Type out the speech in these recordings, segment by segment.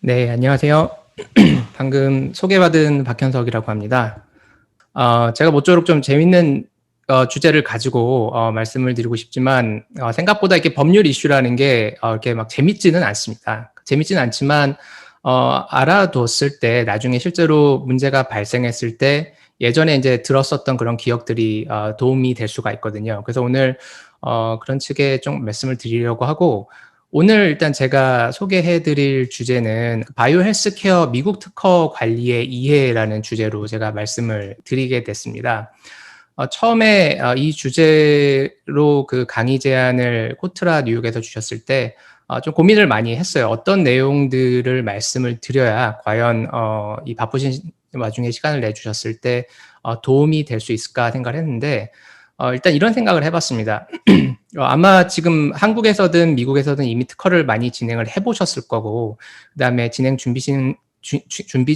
네, 안녕하세요. 방금 소개받은 박현석이라고 합니다. 제가 모쪼록 좀 재밌는 주제를 가지고 말씀을 드리고 싶지만 생각보다 이렇게 법률 이슈라는 게 이렇게 막 재밌지는 않습니다. 재밌지는 않지만 알아뒀을 때 나중에 실제로 문제가 발생했을 때 예전에 이제 들었었던 그런 기억들이 도움이 될 수가 있거든요. 그래서 오늘 그런 측에 좀 말씀을 드리려고 하고, 오늘 일단 제가 소개해드릴 주제는 바이오 헬스케어 미국 특허 관리의 이해라는 주제로 제가 말씀을 드리게 됐습니다. 처음에 이 주제로 그 강의 제안을 코트라 뉴욕에서 주셨을 때 좀 고민을 많이 했어요. 어떤 내용들을 말씀을 드려야 과연 이 바쁘신 와중에 시간을 내주셨을 때 도움이 될 수 있을까 생각을 했는데, 일단 이런 생각을 해봤습니다. 아마 지금 한국에서든 미국에서든 이미 특허를 많이 진행을 해보셨을 거고, 그 다음에 진행 준비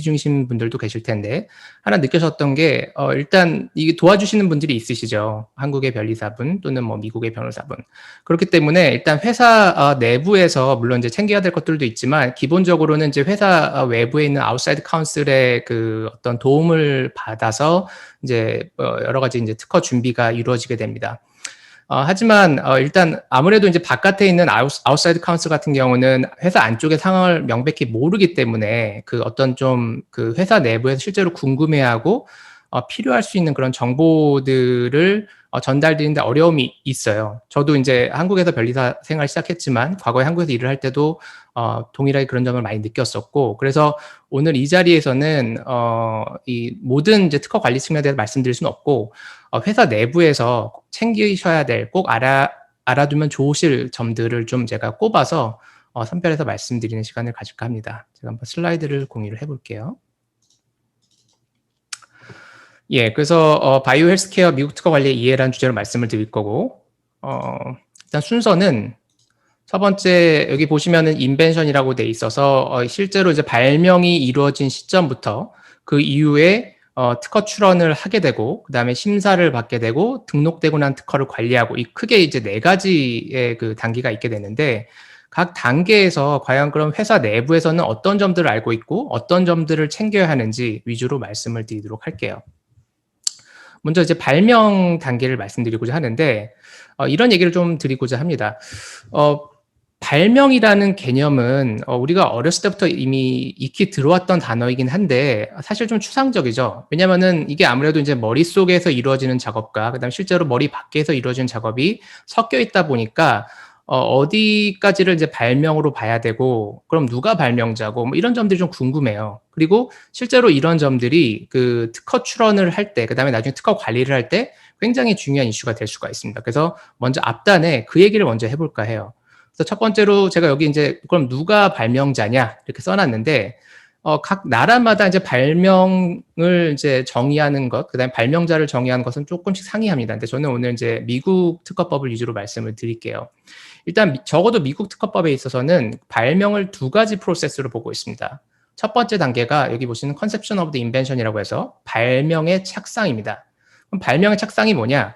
중이신 분들도 계실 텐데, 하나 느끼셨던 게, 일단 이게 도와주시는 분들이 있으시죠. 한국의 변리사분 또는 뭐 미국의 변호사분. 그렇기 때문에 일단 회사 내부에서 물론 이제 챙겨야 될 것들도 있지만, 기본적으로는 이제 회사 외부에 있는 아웃사이드 카운슬의 그 어떤 도움을 받아서 이제 여러 가지 이제 특허 준비가 이루어지게 됩니다. 하지만 일단 아무래도 이제 바깥에 있는 아웃사이드 카운슬 같은 경우는 회사 안쪽의 상황을 명백히 모르기 때문에 그 어떤 좀 그 회사 내부에서 실제로 궁금해하고 필요할 수 있는 그런 정보들을 전달드리는데 어려움이 있어요. 저도 이제 한국에서 변리사 생활 시작했지만 과거에 한국에서 일을 할 때도 동일하게 그런 점을 많이 느꼈었고, 그래서 오늘 이 자리에서는 이 모든 이제 특허 관리 측면에 대해서 말씀드릴 수는 없고, 회사 내부에서 챙기셔야 될, 꼭 알아두면 좋으실 점들을 좀 제가 꼽아서 선별해서 말씀드리는 시간을 가질까 합니다. 제가 한번 슬라이드를 공유를 해볼게요. 예, 그래서 바이오 헬스케어 미국 특허 관리의 이해라는 주제로 말씀을 드릴 거고, 일단 순서는 첫 번째 여기 보시면은 인벤션이라고 돼 있어서 실제로 이제 발명이 이루어진 시점부터 그 이후에 특허 출원을 하게 되고, 그 다음에 심사를 받게 되고, 등록되고 난 특허를 관리하고, 이 크게 이제 4가지의 그 단계가 있게 되는데, 각 단계에서 과연 그럼 회사 내부에서는 어떤 점들을 알고 있고 어떤 점들을 챙겨야 하는지 위주로 말씀을 드리도록 할게요. 먼저 이제 발명 단계를 말씀드리고자 하는데, 이런 얘기를 좀 드리고자 합니다. 발명이라는 개념은 우리가 어렸을 때부터 이미 익히 들어왔던 단어이긴 한데 사실 좀 추상적이죠. 왜냐면은 이게 아무래도 이제 머릿속에서 이루어지는 작업과 그다음 실제로 머리 밖에서 이루어지는 작업이 섞여 있다 보니까 어디까지를 이제 발명으로 봐야 되고, 그럼 누가 발명자고, 뭐 이런 점들이 좀 궁금해요. 그리고 실제로 이런 점들이 그 특허 출원을 할 때, 그 다음에 나중에 특허 관리를 할 때 굉장히 중요한 이슈가 될 수가 있습니다. 그래서 먼저 앞단에 그 얘기를 먼저 해볼까 해요. 그래서 첫 번째로 제가 여기 이제 그럼 누가 발명자냐 이렇게 써놨는데, 각 나라마다 이제 발명을 이제 정의하는 것, 그 다음에 발명자를 정의하는 것은 조금씩 상이합니다. 근데 저는 오늘 이제 미국 특허법을 위주로 말씀을 드릴게요. 일단 적어도 미국 특허법에 있어서는 발명을 2가지 프로세스로 보고 있습니다. 첫 번째 단계가 여기 보시는 Conception of the Invention이라고 해서 발명의 착상입니다. 그럼 발명의 착상이 뭐냐?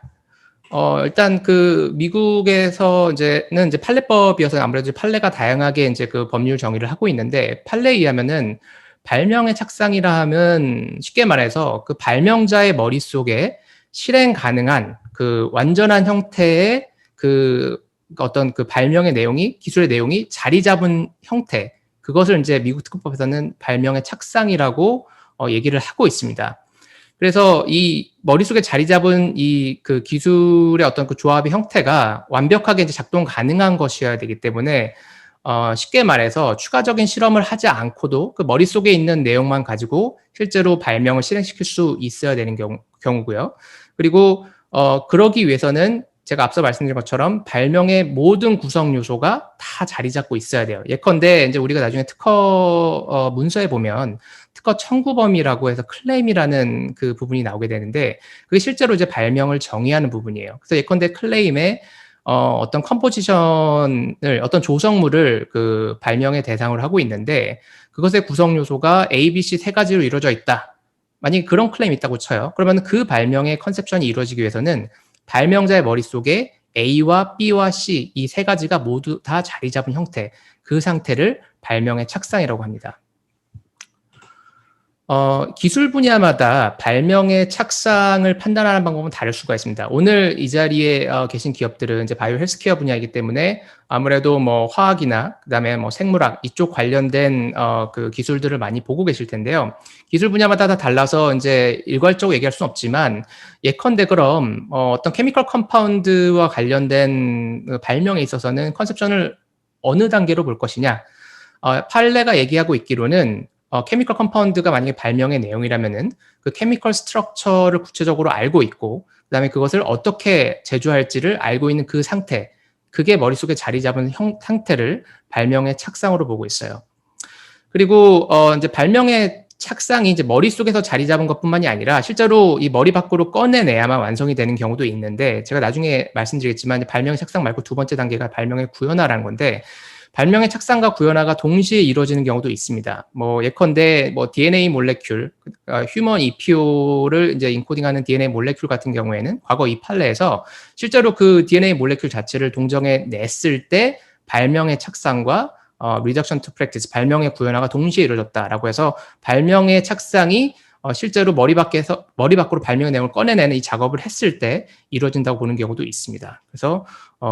일단 그 미국에서 이제 판례법이어서 아무래도 판례가 다양하게 이제 그 법률 정의를 하고 있는데, 판례에 의하면은 발명의 착상이라 하면 쉽게 말해서 그 발명자의 머릿속에 실행 가능한 그 완전한 형태의 그 어떤 그 발명의 내용이, 기술의 내용이 자리 잡은 형태, 그것을 이제 미국 특허법에서는 발명의 착상이라고 얘기를 하고 있습니다. 그래서 이 머릿속에 자리 잡은 이 그 기술의 어떤 그 조합의 형태가 완벽하게 이제 작동 가능한 것이어야 되기 때문에 쉽게 말해서 추가적인 실험을 하지 않고도 그 머릿속에 있는 내용만 가지고 실제로 발명을 실행시킬 수 있어야 되는 경우고요. 그리고 그러기 위해서는 제가 앞서 말씀드린 것처럼 발명의 모든 구성 요소가 다 자리 잡고 있어야 돼요. 예컨대 이제 우리가 나중에 특허 문서에 보면 특허 청구범위라고 해서 클레임이라는 그 부분이 나오게 되는데, 그게 실제로 이제 발명을 정의하는 부분이에요. 그래서 예컨대 클레임에 어떤 컴포지션을, 어떤 조성물을 그 발명의 대상으로 하고 있는데 그것의 구성 요소가 A, B, C 3가지로 이루어져 있다. 만약에 그런 클레임이 있다고 쳐요. 그러면 그 발명의 컨셉션이 이루어지기 위해서는 발명자의 머릿속에 A와 B와 C 이 세 가지가 모두 다 자리 잡은 형태, 그 상태를 발명의 착상이라고 합니다. 기술 분야마다 발명의 착상을 판단하는 방법은 다를 수가 있습니다. 오늘 이 자리에 계신 기업들은 이제 바이오 헬스케어 분야이기 때문에 아무래도 뭐 화학이나 그다음에 뭐 생물학 이쪽 관련된 그 기술들을 많이 보고 계실 텐데요. 기술 분야마다 다 달라서 이제 일괄적으로 얘기할 수는 없지만 예컨대 그럼 어떤 케미컬 컴파운드와 관련된 그 발명에 있어서는 컨셉션을 어느 단계로 볼 것이냐? 판례가 얘기하고 있기로는 케미컬 컴파운드가 만약에 발명의 내용이라면은 그 케미컬 스트럭처를 구체적으로 알고 있고 그다음에 그것을 어떻게 제조할지를 알고 있는 그 상태, 그게 머릿속에 자리 잡은 상태를 발명의 착상으로 보고 있어요. 그리고 이제 발명의 착상이 이제 머릿속에서 자리 잡은 것뿐만이 아니라 실제로 이 머리 밖으로 꺼내내야만 완성이 되는 경우도 있는데, 제가 나중에 말씀드리겠지만 발명의 착상 말고 두 번째 단계가 발명의 구현화라는 건데, 발명의 착상과 구현화가 동시에 이루어지는 경우도 있습니다. 뭐 예컨대 뭐 DNA 몰레큘, 휴먼 EPO를 이제 인코딩하는 DNA 몰레큘 같은 경우에는 과거 이 판례에서 실제로 그 DNA 몰레큘 자체를 동정해 냈을 때 발명의 착상과 리덕션 투 프랙티스, 발명의 구현화가 동시에 이루어졌다라고 해서 발명의 착상이 실제로 머리 밖으로 발명의 내용을 꺼내내는 이 작업을 했을 때 이루어진다고 보는 경우도 있습니다. 그래서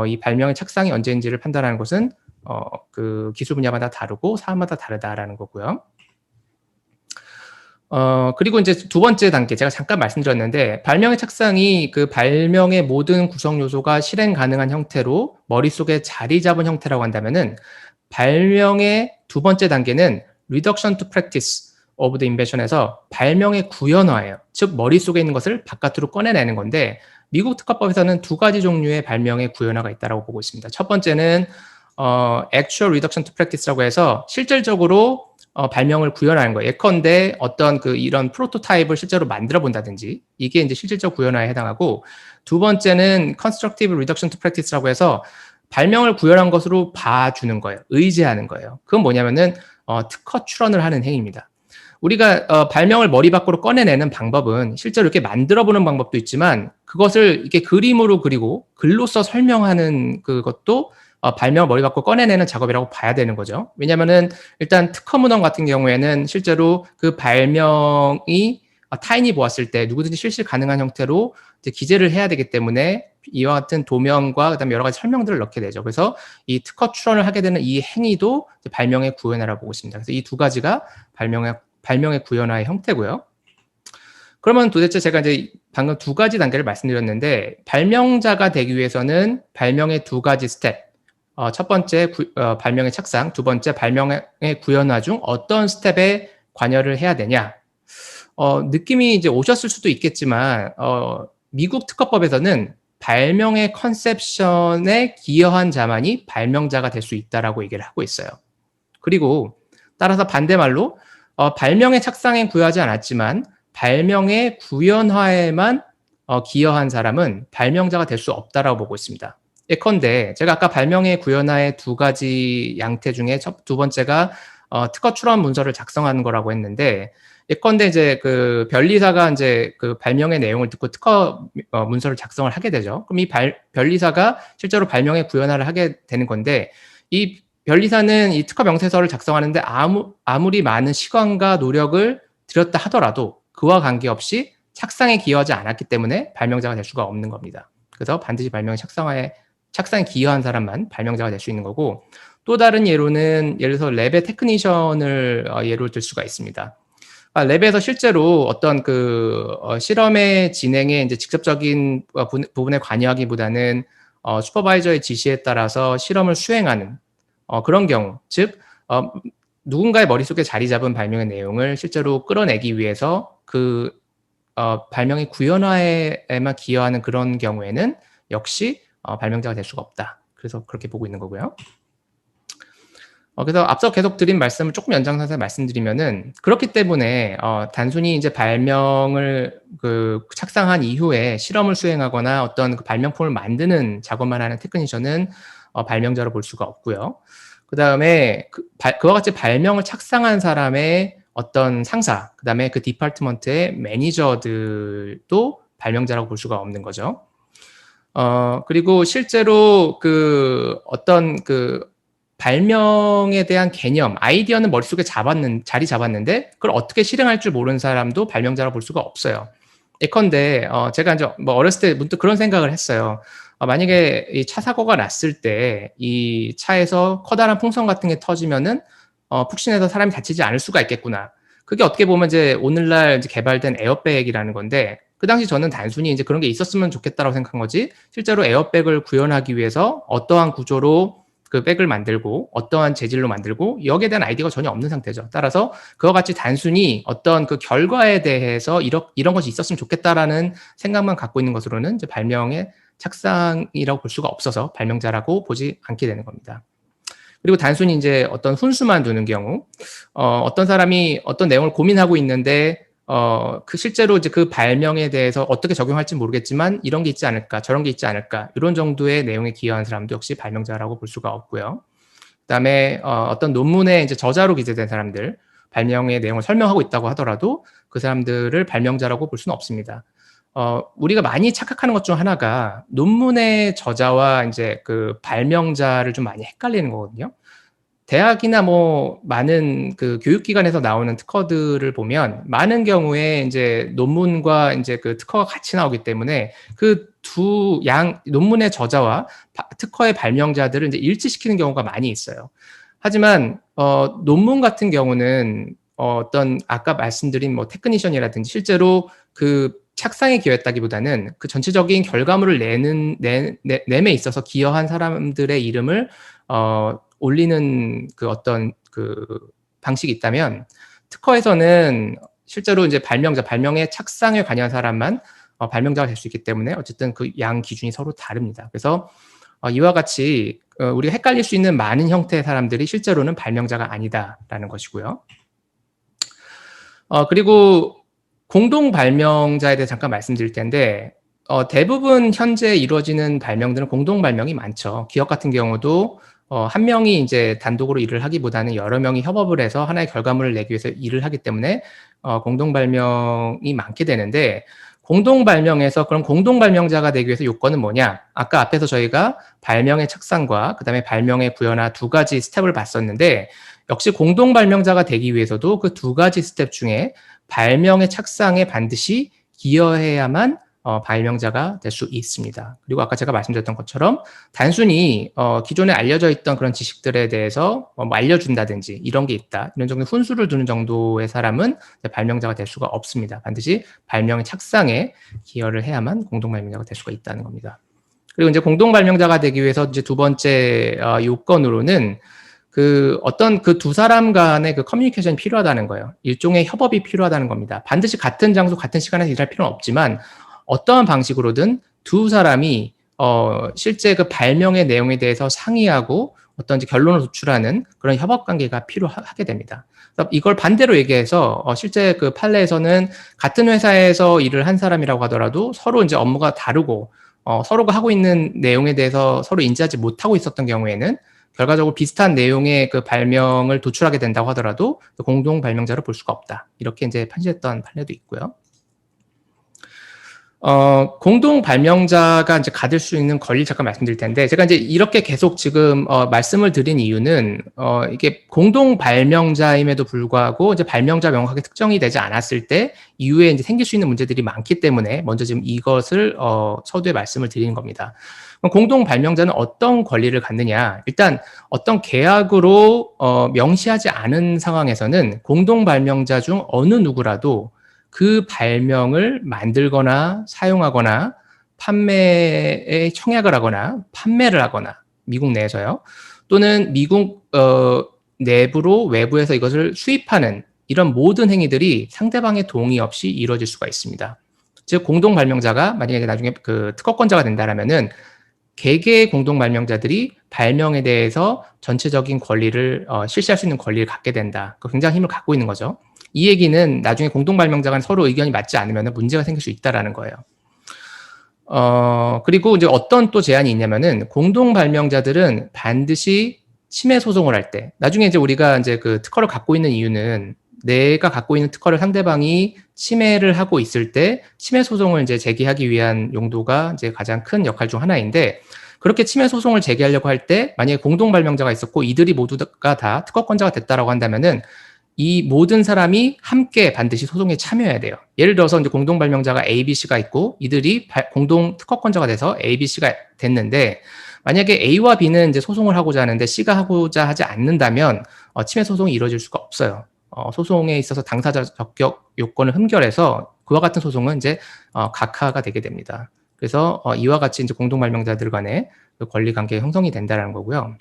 이 발명의 착상이 언제인지를 판단하는 것은 그 기술 분야마다 다르고 사람마다 다르다라는 거고요. 그리고 이제 두 번째 단계, 제가 잠깐 말씀드렸는데, 발명의 착상이 그 발명의 모든 구성 요소가 실행 가능한 형태로 머릿속에 자리 잡은 형태라고 한다면은, 발명의 두 번째 단계는 Reduction to Practice of the Invention에서 발명의 구현화예요. 즉 머릿속에 있는 것을 바깥으로 꺼내내는 건데, 미국 특허법에서는 두 가지 종류의 발명의 구현화가 있다고 보고 있습니다. 첫 번째는 Actual Reduction to Practice라고 해서 실질적으로 발명을 구현하는 거예요. 예컨대 어떤 이런 프로토타입을 실제로 만들어 본다든지, 이게 이제 실질적 구현화에 해당하고, 두 번째는 Constructive Reduction to Practice라고 해서 발명을 구현한 것으로 봐주는 거예요. 의지하는 거예요. 그건 뭐냐면은 특허 출원을 하는 행위입니다. 우리가 발명을 머리 밖으로 꺼내내는 방법은 실제로 이렇게 만들어 보는 방법도 있지만, 그것을 이렇게 그림으로 그리고 글로써 설명하는 그것도 발명을 머리 밖으로 꺼내내는 작업이라고 봐야 되는 거죠. 왜냐면은 일단 특허 문헌 같은 경우에는 실제로 그 발명이 타인이 보았을 때 누구든지 실시 가능한 형태로 이제 기재를 해야 되기 때문에 이와 같은 도면과 그다음에 여러 가지 설명들을 넣게 되죠. 그래서 이 특허 출원을 하게 되는 이 행위도 발명의 구현화라고 보고 있습니다. 그래서 이 두 가지가 발명의 구현화의 형태고요. 그러면 도대체 제가 이제 방금 두 가지 단계를 말씀드렸는데, 발명자가 되기 위해서는 발명의 두 가지 스텝, 첫 번째 발명의 착상, 두 번째 발명의 구현화 중 어떤 스텝에 관여를 해야 되냐. 느낌이 이제 오셨을 수도 있겠지만, 미국 특허법에서는 발명의 컨셉션에 기여한 자만이 발명자가 될 수 있다라고 얘기를 하고 있어요. 그리고 따라서 반대말로 발명의 착상에 구여하지 않았지만 발명의 구현화에만 기여한 사람은 발명자가 될 수 없다라고 보고 있습니다. 예컨대 제가 아까 발명의 구현화의 두 가지 양태 중에 두 번째가 특허 출원 문서를 작성하는 거라고 했는데, 예컨대 이제 그 변리사가 이제 그 발명의 내용을 듣고 특허 문서를 작성을 하게 되죠. 그럼 이 변리사가 실제로 발명의 구현화를 하게 되는 건데, 이 변리사는 이 특허 명세서를 작성하는데 아무리 많은 시간과 노력을 들였다 하더라도 그와 관계없이 착상에 기여하지 않았기 때문에 발명자가 될 수가 없는 겁니다. 그래서 반드시 발명의 착상에 기여한 사람만 발명자가 될 수 있는 거고, 또 다른 예로는 예를 들어서 랩의 테크니션을 예로 들 수가 있습니다. 랩에서 실제로 어떤 실험의 진행에 이제 직접적인 부분에 관여하기보다는 슈퍼바이저의 지시에 따라서 실험을 수행하는 그런 경우, 즉 누군가의 머릿속에 자리 잡은 발명의 내용을 실제로 끌어내기 위해서 발명의 구현화에만 기여하는 그런 경우에는 역시 발명자가 될 수가 없다. 그래서 그렇게 보고 있는 거고요. 그래서 앞서 계속 드린 말씀을 조금 연장선에서 말씀드리면은, 그렇기 때문에 단순히 이제 발명을 착상한 이후에 실험을 수행하거나 어떤 발명품을 만드는 작업만 하는 테크니션은 발명자로 볼 수가 없고요. 그다음에 그와 같이 발명을 착상한 사람의 어떤 상사, 그다음에 그 디파트먼트의 매니저들도 발명자라고 볼 수가 없는 거죠. 그리고 실제로 그 어떤 그 발명에 대한 개념, 아이디어는 머릿속에 자리 잡았는데 그걸 어떻게 실행할 줄 모르는 사람도 발명자라고 볼 수가 없어요. 예컨대 제가 이제 뭐 어렸을 때 문득 그런 생각을 했어요. 만약에 이 차 사고가 났을 때 이 차에서 커다란 풍선 같은 게 터지면은 푹신해서 사람이 다치지 않을 수가 있겠구나. 그게 어떻게 보면 이제 오늘날 이제 개발된 에어백이라는 건데 그 당시 저는 단순히 이제 그런 게 있었으면 좋겠다라고 생각한 거지 실제로 에어백을 구현하기 위해서 어떠한 구조로 그 백을 만들고 어떠한 재질로 만들고 여기에 대한 아이디어가 전혀 없는 상태죠. 따라서 그와 같이 단순히 어떤 그 결과에 대해서 이런 것이 있었으면 좋겠다라는 생각만 갖고 있는 것으로는 이제 발명의 착상이라고 볼 수가 없어서 발명자라고 보지 않게 되는 겁니다. 그리고 단순히 이제 어떤 훈수만 두는 경우, 어떤 사람이 어떤 내용을 고민하고 있는데, 그 실제로 이제 그 발명에 대해서 어떻게 적용할지 모르겠지만 이런 게 있지 않을까, 저런 게 있지 않을까, 이런 정도의 내용에 기여한 사람도 역시 발명자라고 볼 수가 없고요. 그다음에 어떤 논문에 이제 저자로 기재된 사람들, 발명의 내용을 설명하고 있다고 하더라도 그 사람들을 발명자라고 볼 수는 없습니다. 우리가 많이 착각하는 것 중 하나가 논문의 저자와 이제 그 발명자를 좀 많이 헷갈리는 거거든요. 대학이나 뭐 많은 그 교육기관에서 나오는 특허들을 보면 많은 경우에 이제 논문과 이제 그 특허가 같이 나오기 때문에 그 두 논문의 저자와 특허의 발명자들을 이제 일치시키는 경우가 많이 있어요. 하지만 논문 같은 경우는 어떤 아까 말씀드린 뭐 테크니션이라든지 실제로 그 착상에 기여했다기보다는 그 전체적인 결과물을 내에 있어서 기여한 사람들의 이름을 올리는 그 어떤 그 방식이 있다면 특허에서는 실제로 이제 발명의 착상에 관여한 사람만 발명자가 될 수 있기 때문에 어쨌든 그 양 기준이 서로 다릅니다. 그래서 이와 같이 우리가 헷갈릴 수 있는 많은 형태의 사람들이 실제로는 발명자가 아니다라는 것이고요. 그리고 공동 발명자에 대해 잠깐 말씀드릴 텐데 대부분 현재 이루어지는 발명들은 공동 발명이 많죠. 기업 같은 경우도 한 명이 이제 단독으로 일을 하기보다는 여러 명이 협업을 해서 하나의 결과물을 내기 위해서 일을 하기 때문에 공동 발명이 많게 되는데 공동 발명에서 그럼 공동 발명자가 되기 위해서 요건은 뭐냐? 아까 앞에서 저희가 발명의 착상과 그다음에 발명의 구현화 두 가지 스텝을 봤었는데 역시 공동 발명자가 되기 위해서도 그 두 가지 스텝 중에 발명의 착상에 반드시 기여해야만 발명자가 될 수 있습니다. 그리고 아까 제가 말씀드렸던 것처럼 단순히 기존에 알려져 있던 그런 지식들에 대해서 뭐 알려준다든지 이런 게 있다. 이런 정도의 훈수를 두는 정도의 사람은 발명자가 될 수가 없습니다. 반드시 발명의 착상에 기여를 해야만 공동 발명자가 될 수가 있다는 겁니다. 그리고 이제 공동 발명자가 되기 위해서 이제 두 번째 요건으로는 그 어떤 그 두 사람 간의 그 커뮤니케이션이 필요하다는 거예요. 일종의 협업이 필요하다는 겁니다. 반드시 같은 장소, 같은 시간에서 일할 필요는 없지만 어떠한 방식으로든 두 사람이 실제 그 발명의 내용에 대해서 상의하고 어떤 결론을 도출하는 그런 협업 관계가 필요하게 됩니다. 이걸 반대로 얘기해서 실제 그 판례에서는 같은 회사에서 일을 한 사람이라고 하더라도 서로 이제 업무가 다르고 서로가 하고 있는 내용에 대해서 서로 인지하지 못하고 있었던 경우에는 결과적으로 비슷한 내용의 그 발명을 도출하게 된다고 하더라도 공동 발명자로 볼 수가 없다. 이렇게 이제 판시했던 판례도 있고요. 공동 발명자가 이제 가질 수 있는 권리 잠깐 말씀드릴 텐데, 제가 이제 이렇게 계속 지금, 말씀을 드린 이유는, 이게 공동 발명자임에도 불구하고, 이제 발명자 명확하게 특정이 되지 않았을 때, 이후에 이제 생길 수 있는 문제들이 많기 때문에, 먼저 지금 이것을, 서두에 말씀을 드리는 겁니다. 공동 발명자는 어떤 권리를 갖느냐? 일단, 어떤 계약으로, 명시하지 않은 상황에서는 공동 발명자 중 어느 누구라도 그 발명을 만들거나 사용하거나 판매에 청약을 하거나 판매를 하거나 미국 내에서요. 또는 미국 내부로 외부에서 이것을 수입하는 이런 모든 행위들이 상대방의 동의 없이 이루어질 수가 있습니다. 즉 공동 발명자가 만약에 나중에 그 특허권자가 된다라면은 개개의 공동 발명자들이 발명에 대해서 전체적인 권리를 실시할 수 있는 권리를 갖게 된다. 굉장히 힘을 갖고 있는 거죠. 이 얘기는 나중에 공동 발명자가 서로 의견이 맞지 않으면 문제가 생길 수 있다라는 거예요. 그리고 이제 어떤 또 제한이 있냐면은 공동 발명자들은 반드시 침해 소송을 할 때, 나중에 이제 우리가 이제 그 특허를 갖고 있는 이유는 내가 갖고 있는 특허를 상대방이 침해를 하고 있을 때 침해 소송을 이제 제기하기 위한 용도가 이제 가장 큰 역할 중 하나인데, 그렇게 침해 소송을 제기하려고 할 때 만약에 공동 발명자가 있었고 이들이 모두가 다 특허권자가 됐다라고 한다면은 이 모든 사람이 함께 반드시 소송에 참여해야 돼요. 예를 들어서 이제 공동 발명자가 A, B, C가 있고 이들이 공동 특허권자가 돼서 A, B, C가 됐는데, 만약에 A와 B는 이제 소송을 하고자 하는데 C가 하고자 하지 않는다면 침해 소송이 이루어질 수가 없어요. 소송에 있어서 당사자 적격 요건을 흠결해서 그와 같은 소송은 이제 각하가 되게 됩니다. 그래서 이와 같이 이제 공동 발명자들 간의 그 권리 관계가 형성이 된다는 거고요.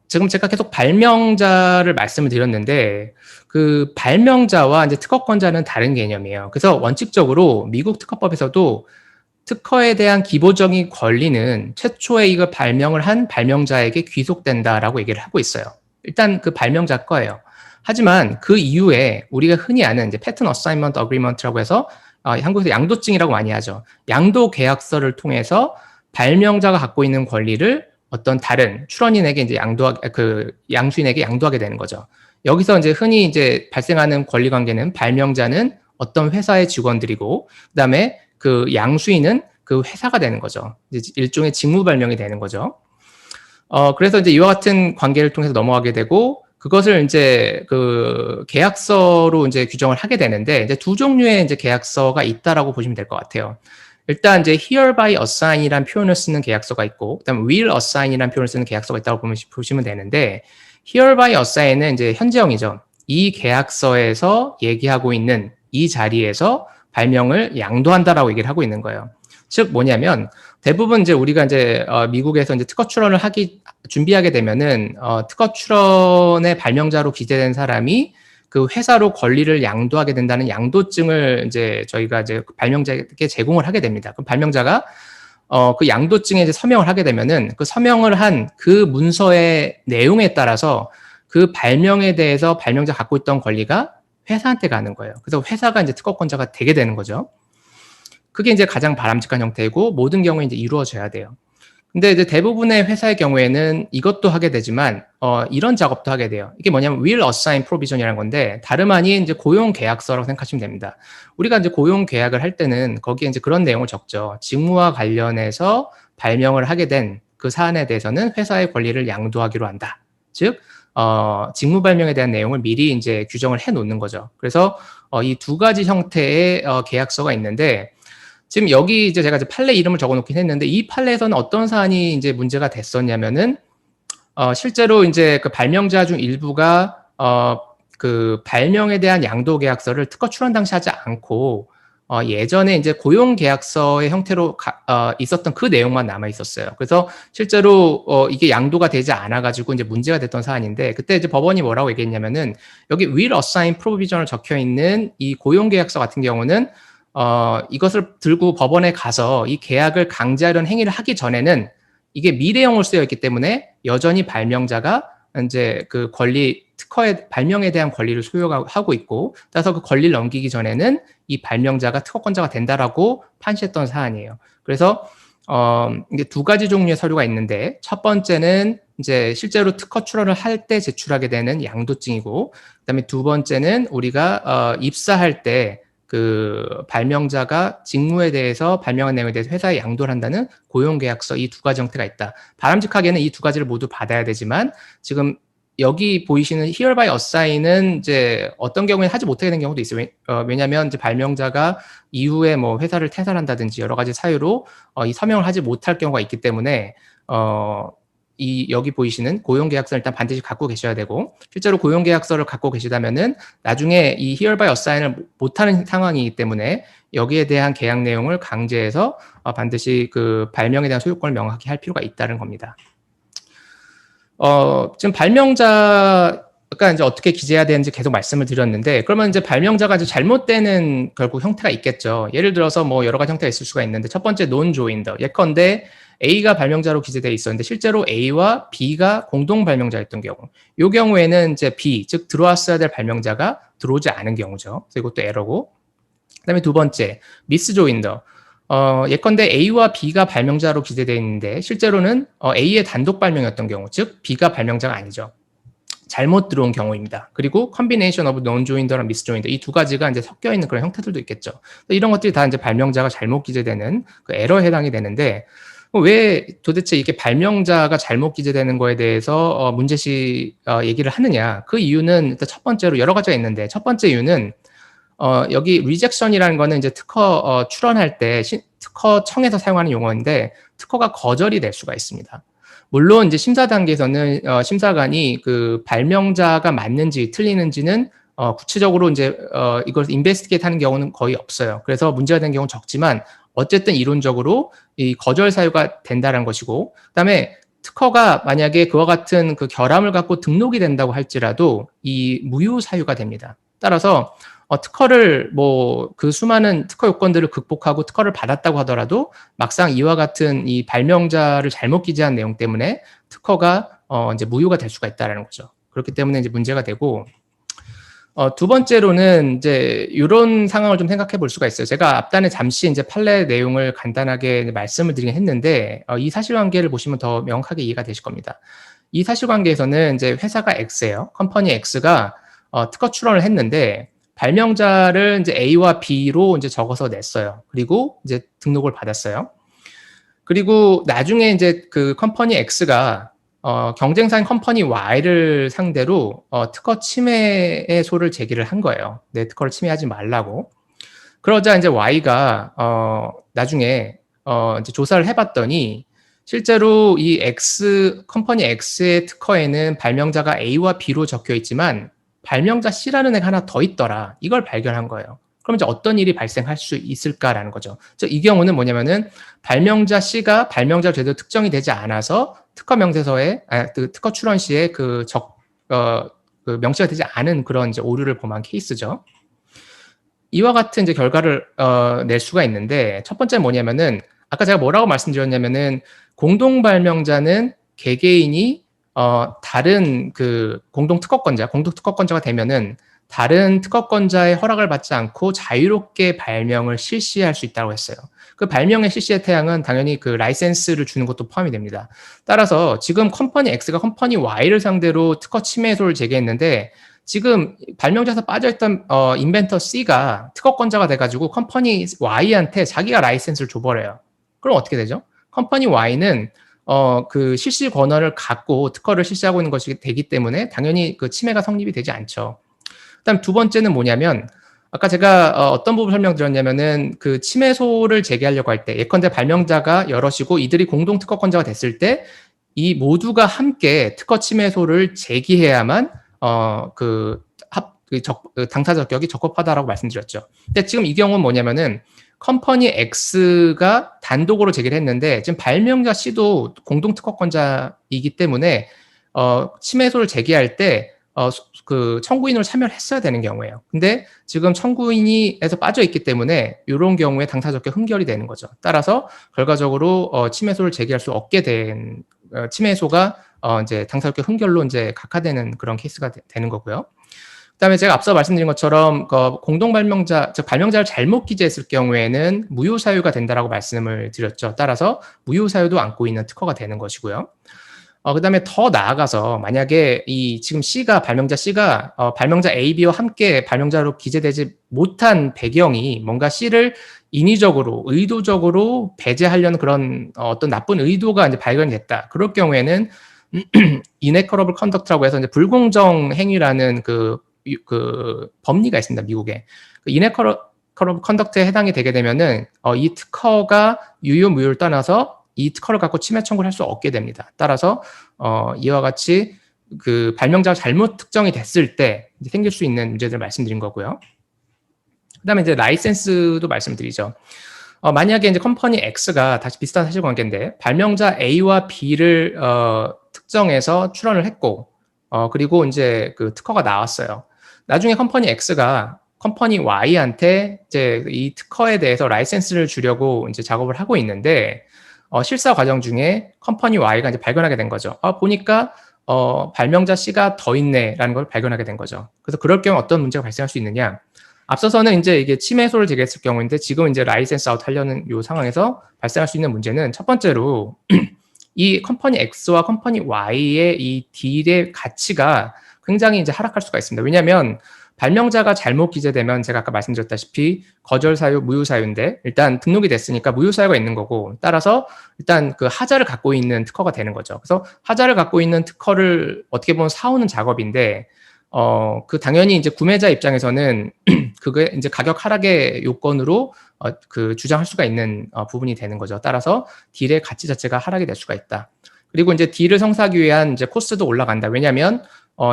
지금 제가 계속 발명자를 말씀을 드렸는데, 그 발명자와 이제 특허권자는 다른 개념이에요. 그래서 원칙적으로 미국 특허법에서도 특허에 대한 기본적인 권리는 최초에 이걸 발명을 한 발명자에게 귀속된다라고 얘기를 하고 있어요. 일단 그 발명자 거예요. 하지만 그 이후에 우리가 흔히 아는 이제 패턴 어사인먼트 어그리먼트라고 해서 한국에서 양도증이라고 많이 하죠. 양도 계약서를 통해서 발명자가 갖고 있는 권리를 어떤 다른 출원인에게 이제 양수인에게 양도하게 되는 거죠. 여기서 이제 흔히 이제 발생하는 권리 관계는 발명자는 어떤 회사의 직원들이고, 그다음에 그 양수인은 그 회사가 되는 거죠. 이제 일종의 직무 발명이 되는 거죠. 그래서 이제 이와 같은 관계를 통해서 넘어가게 되고, 그것을 이제 그 계약서로 이제 규정을 하게 되는데, 이제 두 종류의 이제 계약서가 있다라고 보시면 될 것 같아요. 일단 이제 hereby assign이라는 표현을 쓰는 계약서가 있고, 그다음 will assign이라는 표현을 쓰는 계약서가 있다고 보시면 되는데, hereby assign은 이제 현재형이죠. 이 계약서에서 얘기하고 있는 이 자리에서 발명을 양도한다라고 얘기를 하고 있는 거예요. 즉 뭐냐면, 대부분 이제 우리가 이제 미국에서 이제 특허 출원을 준비하게 되면은 특허 출원의 발명자로 기재된 사람이 그 회사로 권리를 양도하게 된다는 양도증을 이제 저희가 이제 발명자에게 제공을 하게 됩니다. 그럼 발명자가 그 양도증에 이제 서명을 하게 되면은 그 서명을 한 그 문서의 내용에 따라서 그 발명에 대해서 발명자 갖고 있던 권리가 회사한테 가는 거예요. 그래서 회사가 이제 특허권자가 되게 되는 거죠. 그게 이제 가장 바람직한 형태이고 모든 경우에 이제 이루어져야 돼요. 근데 이제 대부분의 회사의 경우에는 이것도 하게 되지만 이런 작업도 하게 돼요. 이게 뭐냐면 will assign provision이라는 건데, 다름 아닌 이제 고용 계약서라고 생각하시면 됩니다. 우리가 이제 고용 계약을 할 때는 거기에 이제 그런 내용을 적죠. 직무와 관련해서 발명을 하게 된 그 사안에 대해서는 회사의 권리를 양도하기로 한다. 즉 직무 발명에 대한 내용을 미리 이제 규정을 해 놓는 거죠. 그래서 이 두 가지 형태의 계약서가 있는데, 지금 여기 이제 제가 이제 판례 이름을 적어 놓긴 했는데, 이 판례에서는 어떤 사안이 이제 문제가 됐었냐면은, 실제로 이제 그 발명자 중 일부가, 그 발명에 대한 양도 계약서를 특허 출원 당시 하지 않고, 예전에 이제 고용 계약서의 형태로 있었던 그 내용만 남아 있었어요. 그래서 실제로, 이게 양도가 되지 않아가지고 이제 문제가 됐던 사안인데, 그때 이제 법원이 뭐라고 얘기했냐면은, 여기 will assign provision을 적혀 있는 이 고용 계약서 같은 경우는 이것을 들고 법원에 가서 이 계약을 강제하려는 행위를 하기 전에는 이게 미래형으로 쓰여 있기 때문에 여전히 발명자가 이제 그 특허의 발명에 대한 권리를 소유하고 있고, 따라서 그 권리를 넘기기 전에는 이 발명자가 특허권자가 된다라고 판시했던 사안이에요. 그래서 이게 두 가지 종류의 서류가 있는데, 첫 번째는 이제 실제로 특허 출원을 할 때 제출하게 되는 양도증이고, 그다음에 두 번째는 우리가 입사할 때 그 발명자가 직무에 대해서 발명한 내용에 대해서 회사에 양도를 한다는 고용계약서, 이 두 가지 형태가 있다. 바람직하게는 이 두 가지를 모두 받아야 되지만, 지금 여기 보이시는 hereby assign은 이제 어떤 경우에 하지 못하게 된 경우도 있어요. 왜냐하면 이제 발명자가 이후에 뭐 회사를 퇴사한다든지 여러 가지 사유로 이 서명을 하지 못할 경우가 있기 때문에 여기 보이시는 고용계약서를 일단 반드시 갖고 계셔야 되고, 실제로 고용계약서를 갖고 계시다면은 나중에 이 hereby assign을 못하는 상황이기 때문에 여기에 대한 계약 내용을 강제해서 반드시 그 발명에 대한 소유권을 명확히 할 필요가 있다는 겁니다. 지금 발명자가 이제 어떻게 기재해야 되는지 계속 말씀을 드렸는데, 그러면 이제 발명자가 이제 잘못되는 결국 형태가 있겠죠. 예를 들어서 뭐 여러 가지 형태가 있을 수가 있는데, 첫 번째 non-joinder. 예컨대 A가 발명자로 기재되어 있었는데 실제로 A와 B가 공동 발명자였던 경우, 이 경우에는 이제 B, 즉 들어왔어야 될 발명자가 들어오지 않은 경우죠. 그래서 이것도 에러고, 그다음에 두 번째 misjoinder. 예컨대 A와 B가 발명자로 기재되어 있는데 실제로는 A의 단독 발명이었던 경우, 즉 B가 발명자가 아니죠. 잘못 들어온 경우입니다. 그리고 combination of non-joined랑 misjoined 이 두 가지가 이제 섞여 있는 그런 형태들도 있겠죠. 이런 것들이 다 이제 발명자가 잘못 기재되는 그 에러에 해당이 되는데 왜 도대체 이게 발명자가 잘못 기재되는 거에 대해서 문제시 얘기를 하느냐? 그 이유는 일단 첫 번째로 여러 가지가 있는데 첫 번째 이유는 여기 rejection이라는 거는 이제 특허 출원할 때 특허청에서 사용하는 용어인데 특허가 거절이 될 수가 있습니다. 물론 이제 심사 단계에서는 심사관이 그 발명자가 맞는지 틀리는지는 구체적으로 이제 이걸 인베스티게이트 하는 경우는 거의 없어요. 그래서 문제가 된 경우는 적지만 어쨌든 이론적으로 이 거절 사유가 된다는 것이고, 그다음에 특허가 만약에 그와 같은 그 결함을 갖고 등록이 된다고 할지라도 이 무효 사유가 됩니다. 따라서 특허를 뭐 그 수많은 특허 요건들을 극복하고 특허를 받았다고 하더라도 막상 이와 같은 이 발명자를 잘못 기재한 내용 때문에 특허가 이제 무효가 될 수가 있다라는 거죠. 그렇기 때문에 이제 문제가 되고, 두 번째로는 이제 이런 상황을 좀 생각해 볼 수가 있어요. 제가 앞단에 잠시 이제 판례 내용을 간단하게 말씀을 드리긴 했는데, 이 사실관계를 보시면 더 명확하게 이해가 되실 겁니다. 이 사실관계에서는 이제 회사가 X예요. 컴퍼니 X가 특허 출원을 했는데, 발명자를 이제 A와 B로 이제 적어서 냈어요. 그리고 이제 등록을 받았어요. 그리고 나중에 이제 그 컴퍼니 X가 경쟁사인 컴퍼니 Y를 상대로 특허 침해의 소를 제기를 한 거예요. 내 특허를 침해하지 말라고. 그러자 이제 Y가 나중에 이제 조사를 해봤더니 실제로 이 컴퍼니 X의 특허에는 발명자가 A와 B로 적혀 있지만 발명자 C라는 애가 하나 더 있더라. 이걸 발견한 거예요. 그럼 이제 어떤 일이 발생할 수 있을까라는 거죠. 이 경우는 뭐냐면은 발명자 C가 발명자로 제대로 특정이 되지 않아서 특허 명세서에, 그 특허 출원 시에 그 명시가 되지 않은 그런 이제 오류를 범한 케이스죠. 이와 같은 이제 결과를 낼 수가 있는데 첫 번째는 뭐냐면은 아까 제가 뭐라고 말씀드렸냐면은 공동 발명자는 개개인이 다른 그 공동 특허권자가 되면은 다른 특허권자의 허락을 받지 않고 자유롭게 발명을 실시할 수 있다고 했어요. 그 발명의 실시의 태양은 당연히 그 라이센스를 주는 것도 포함이 됩니다. 따라서 지금 컴퍼니 X가 컴퍼니 Y를 상대로 특허 침해소를 제기했는데 지금 발명자에서 빠져있던 인벤터 C가 특허권자가 돼가지고 컴퍼니 Y한테 자기가 라이센스를 줘버려요. 그럼 어떻게 되죠? 컴퍼니 Y는 그 실시 권한을 갖고 특허를 실시하고 있는 것이 되기 때문에 당연히 그 침해가 성립이 되지 않죠. 그다음 두 번째는 뭐냐면 아까 제가 어떤 부분 설명드렸냐면은 그 침해소를 제기하려고 할 때 예컨대 발명자가 여럿이고 이들이 공동 특허권자가 됐을 때 이 모두가 함께 특허 침해소를 제기해야만 당사 적격이 적법하다라고 말씀드렸죠. 근데 지금 이 경우는 뭐냐면은 컴퍼니 X가 단독으로 제기를 했는데 지금 발명자 C도 공동 특허권자이기 때문에 침해소를 제기할 때 그 청구인으로 참여를 했어야 되는 경우예요. 근데 지금 청구인이에서 빠져 있기 때문에 이런 경우에 당사 적격 흠결이 되는 거죠. 따라서 결과적으로 침해소를 제기할 수 없게 된 침해소가 이제 당사 적격 흠결로 이제 각하되는 그런 케이스가 되는 거고요. 그다음에 제가 앞서 말씀드린 것처럼 공동 발명자, 즉 발명자를 잘못 기재했을 경우에는 무효 사유가 된다라고 말씀을 드렸죠. 따라서 무효 사유도 안고 있는 특허가 되는 것이고요. 그다음에 더 나아가서 만약에 지금 발명자 C가 발명자 A, B와 함께 발명자로 기재되지 못한 배경이 뭔가 C를 인위적으로, 의도적으로 배제하려는 그런 어떤 나쁜 의도가 이제 발견이 됐다. 그럴 경우에는 inequitable conduct라고 해서 이제 불공정 행위라는 그 법리가 있습니다. 미국에. inequitable conduct에 해당이 되게 되면은 이 특허가 유효 무효를 떠나서 이 특허를 갖고 침해 청구를 할 수 없게 됩니다. 따라서 이와 같이 그 발명자가 잘못 특정이 됐을 때 생길 수 있는 문제들을 말씀드린 거고요. 그다음에 이제 라이센스도 말씀드리죠. 만약에 이제 컴퍼니 X가 다시 비슷한 사실관계인데 발명자 A와 B를 특정해서 출원을 했고 그리고 이제 그 특허가 나왔어요. 나중에 컴퍼니 X가 컴퍼니 Y한테 이제 이 특허에 대해서 라이센스를 주려고 이제 작업을 하고 있는데 실사 과정 중에 컴퍼니 Y가 이제 발견하게 된 거죠. 보니까 발명자 C가 더 있네라는 걸 발견하게 된 거죠. 그래서 그럴 경우 어떤 문제가 발생할 수 있느냐? 앞서서는 이제 이게 침해소를 제기했을 경우인데 지금 이제 라이센스 아웃 하려는 이 상황에서 발생할 수 있는 문제는 첫 번째로 이 컴퍼니 X와 컴퍼니 Y의 이 딜의 가치가 굉장히 이제 하락할 수가 있습니다. 왜냐하면 발명자가 잘못 기재되면 제가 아까 말씀드렸다시피 거절 사유, 무효 사유인데 일단 등록이 됐으니까 무효 사유가 있는 거고 따라서 일단 그 하자를 갖고 있는 특허가 되는 거죠. 그래서 하자를 갖고 있는 특허를 어떻게 보면 사오는 작업인데 그 당연히 이제 구매자 입장에서는 그게 이제 가격 하락의 요건으로 그 주장할 수가 있는 부분이 되는 거죠. 따라서 딜의 가치 자체가 하락이 될 수가 있다. 그리고 이제 딜을 성사하기 위한 이제 코스트도 올라간다. 왜냐하면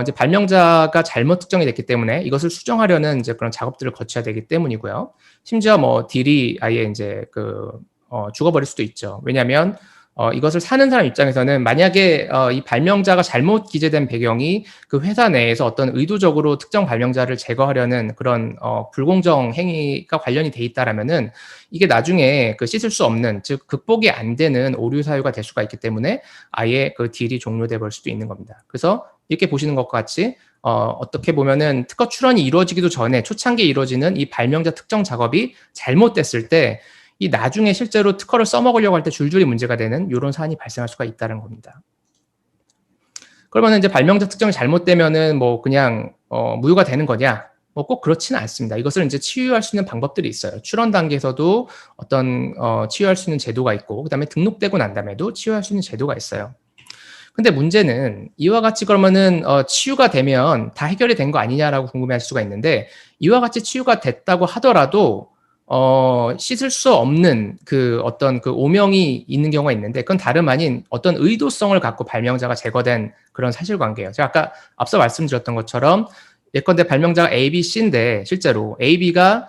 이제 발명자가 잘못 특정이 됐기 때문에 이것을 수정하려는 이제 그런 작업들을 거쳐야 되기 때문이고요. 심지어 뭐 딜이 아예 이제 죽어버릴 수도 있죠. 왜냐하면 이것을 사는 사람 입장에서는 만약에 이 발명자가 잘못 기재된 배경이 그 회사 내에서 어떤 의도적으로 특정 발명자를 제거하려는 그런 불공정 행위가 관련이 돼 있다라면은 이게 나중에 그 씻을 수 없는, 즉 극복이 안 되는 오류 사유가 될 수가 있기 때문에 아예 그 딜이 종료돼 버릴 수도 있는 겁니다. 그래서 이렇게 보시는 것과 같이 어떻게 보면은 특허 출원이 이루어지기도 전에 초창기에 이루어지는 이 발명자 특정 작업이 잘못됐을 때 이 나중에 실제로 특허를 써먹으려고 할 때 줄줄이 문제가 되는 이런 사안이 발생할 수가 있다는 겁니다. 그러면 이제 발명자 특정이 잘못되면은 뭐 그냥 무효가 되는 거냐? 뭐 꼭 그렇지는 않습니다. 이것을 이제 치유할 수 있는 방법들이 있어요. 출원 단계에서도 어떤 치유할 수 있는 제도가 있고, 그다음에 등록되고 난 다음에도 치유할 수 있는 제도가 있어요. 근데 문제는 이와 같이 그러면은 치유가 되면 다 해결이 된 거 아니냐라고 궁금해할 수가 있는데 이와 같이 치유가 됐다고 하더라도 씻을 수 없는 그 어떤 그 오명이 있는 경우가 있는데 그건 다름 아닌 어떤 의도성을 갖고 발명자가 제거된 그런 사실관계예요. 제가 아까 앞서 말씀드렸던 것처럼 예컨대 발명자가 A, B, C인데 실제로 A, B가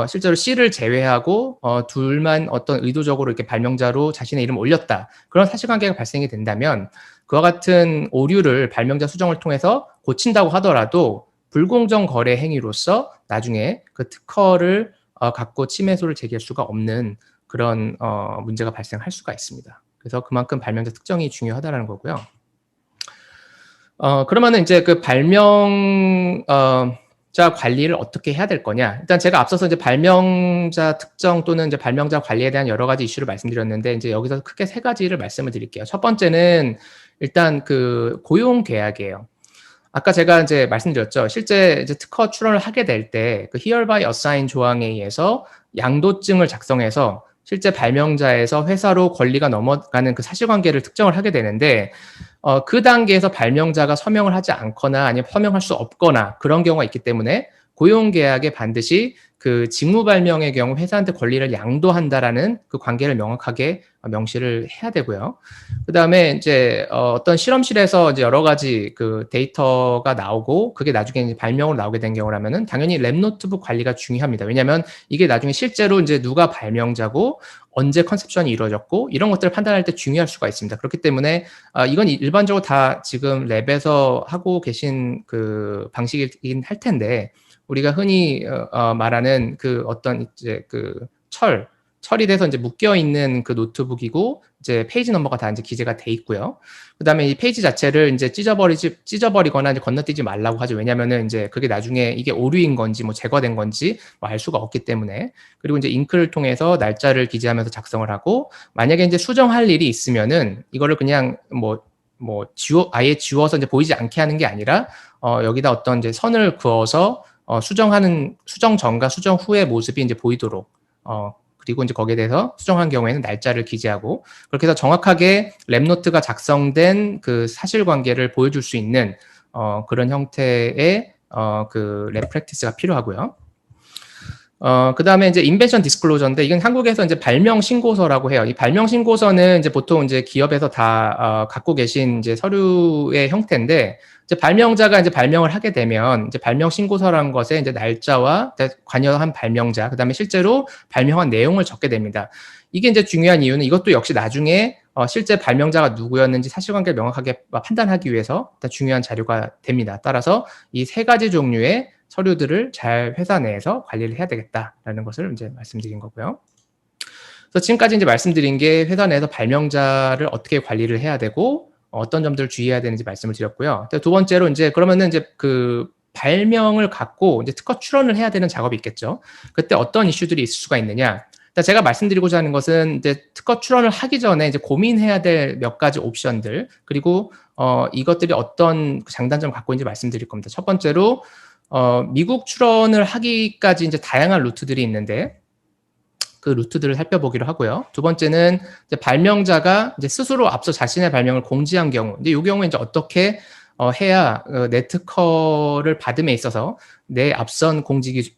실제로 C를 제외하고 둘만 어떤 의도적으로 이렇게 발명자로 자신의 이름을 올렸다. 그런 사실관계가 발생이 된다면 그와 같은 오류를 발명자 수정을 통해서 고친다고 하더라도 불공정 거래 행위로서 나중에 그 특허를 갖고 침해소를 제기할 수가 없는 그런 문제가 발생할 수가 있습니다. 그래서 그만큼 발명자 특정이 중요하다는 거고요. 그러면은 이제 그 발명자 관리를 어떻게 해야 될 거냐? 일단 제가 앞서서 이제 발명자 특정 또는 이제 발명자 관리에 대한 여러 가지 이슈를 말씀드렸는데 이제 여기서 크게 세 가지를 말씀을 드릴게요. 첫 번째는 일단 그 고용 계약이에요. 아까 제가 이제 말씀드렸죠. 실제 이제 특허 출원을 하게 될 때 그 hereby assign 조항에 의해서 양도증을 작성해서 실제 발명자에서 회사로 권리가 넘어가는 그 사실관계를 특정을 하게 되는데 그 단계에서 발명자가 서명을 하지 않거나 아니면 서명할 수 없거나 그런 경우가 있기 때문에 고용계약에 반드시 그 직무 발명의 경우 회사한테 권리를 양도한다라는 그 관계를 명확하게 명시를 해야 되고요. 그 다음에 이제 어떤 실험실에서 이제 여러 가지 그 데이터가 나오고 그게 나중에 이제 발명으로 나오게 된 경우라면은 당연히 랩 노트북 관리가 중요합니다. 왜냐하면 이게 나중에 실제로 이제 누가 발명자고 언제 컨셉션이 이루어졌고 이런 것들을 판단할 때 중요할 수가 있습니다. 그렇기 때문에 이건 일반적으로 다 지금 랩에서 하고 계신 그 방식이긴 할 텐데 우리가 흔히 말하는 그 어떤 이제 그 철이 돼서 이제 묶여 있는 그 노트북이고 이제 페이지 넘버가 다 이제 기재가 돼 있고요. 그다음에 이 페이지 자체를 이제 찢어버리거나 이제 건너뛰지 말라고 하죠. 왜냐면은 이제 그게 나중에 이게 오류인 건지 뭐 제거된 건지 뭐 알 수가 없기 때문에. 그리고 이제 잉크를 통해서 날짜를 기재하면서 작성을 하고 만약에 이제 수정할 일이 있으면은 이거를 그냥 아예 지워서 이제 보이지 않게 하는 게 아니라 여기다 어떤 이제 선을 그어서 수정 전과 수정 후의 모습이 이제 보이도록 그리고 이제 거기에 대해서 수정한 경우에는 날짜를 기재하고 그렇게 해서 정확하게 랩노트가 작성된 그 사실관계를 보여줄 수 있는 그런 형태의 그 랩 프랙티스가 필요하고요. 그 다음에 이제 인벤션 디스클로저인데 이건 한국에서 이제 발명 신고서라고 해요. 이 발명 신고서는 이제 보통 이제 기업에서 다 갖고 계신 이제 서류의 형태인데 이제 발명자가 이제 발명을 하게 되면 이제 발명 신고서라는 것에 이제 날짜와 관여한 발명자, 그다음에 실제로 발명한 내용을 적게 됩니다. 이게 이제 중요한 이유는 이것도 역시 나중에 실제 발명자가 누구였는지 사실관계를 명확하게 판단하기 위해서 중요한 자료가 됩니다. 따라서 이 세 가지 종류의 서류들을 잘 회사 내에서 관리를 해야 되겠다라는 것을 이제 말씀드린 거고요. 그래서 지금까지 이제 말씀드린 게 회사 내에서 발명자를 어떻게 관리를 해야 되고 어떤 점들을 주의해야 되는지 말씀을 드렸고요. 두 번째로 이제 그러면은 이제 그 발명을 갖고 이제 특허 출원을 해야 되는 작업이 있겠죠. 그때 어떤 이슈들이 있을 수가 있느냐? 제가 말씀드리고자 하는 것은 이제 특허 출원을 하기 전에 이제 고민해야 될 몇 가지 옵션들, 그리고 이것들이 어떤 장단점을 갖고 있는지 말씀드릴 겁니다. 첫 번째로 미국 출원을 하기까지 이제 다양한 루트들이 있는데 그 루트들을 살펴보기로 하고요. 두 번째는 이제 발명자가 이제 스스로 앞서 자신의 발명을 공지한 경우, 이제 이 경우에 이제 어떻게 해야 내 특허를 받음에 있어서 내 앞선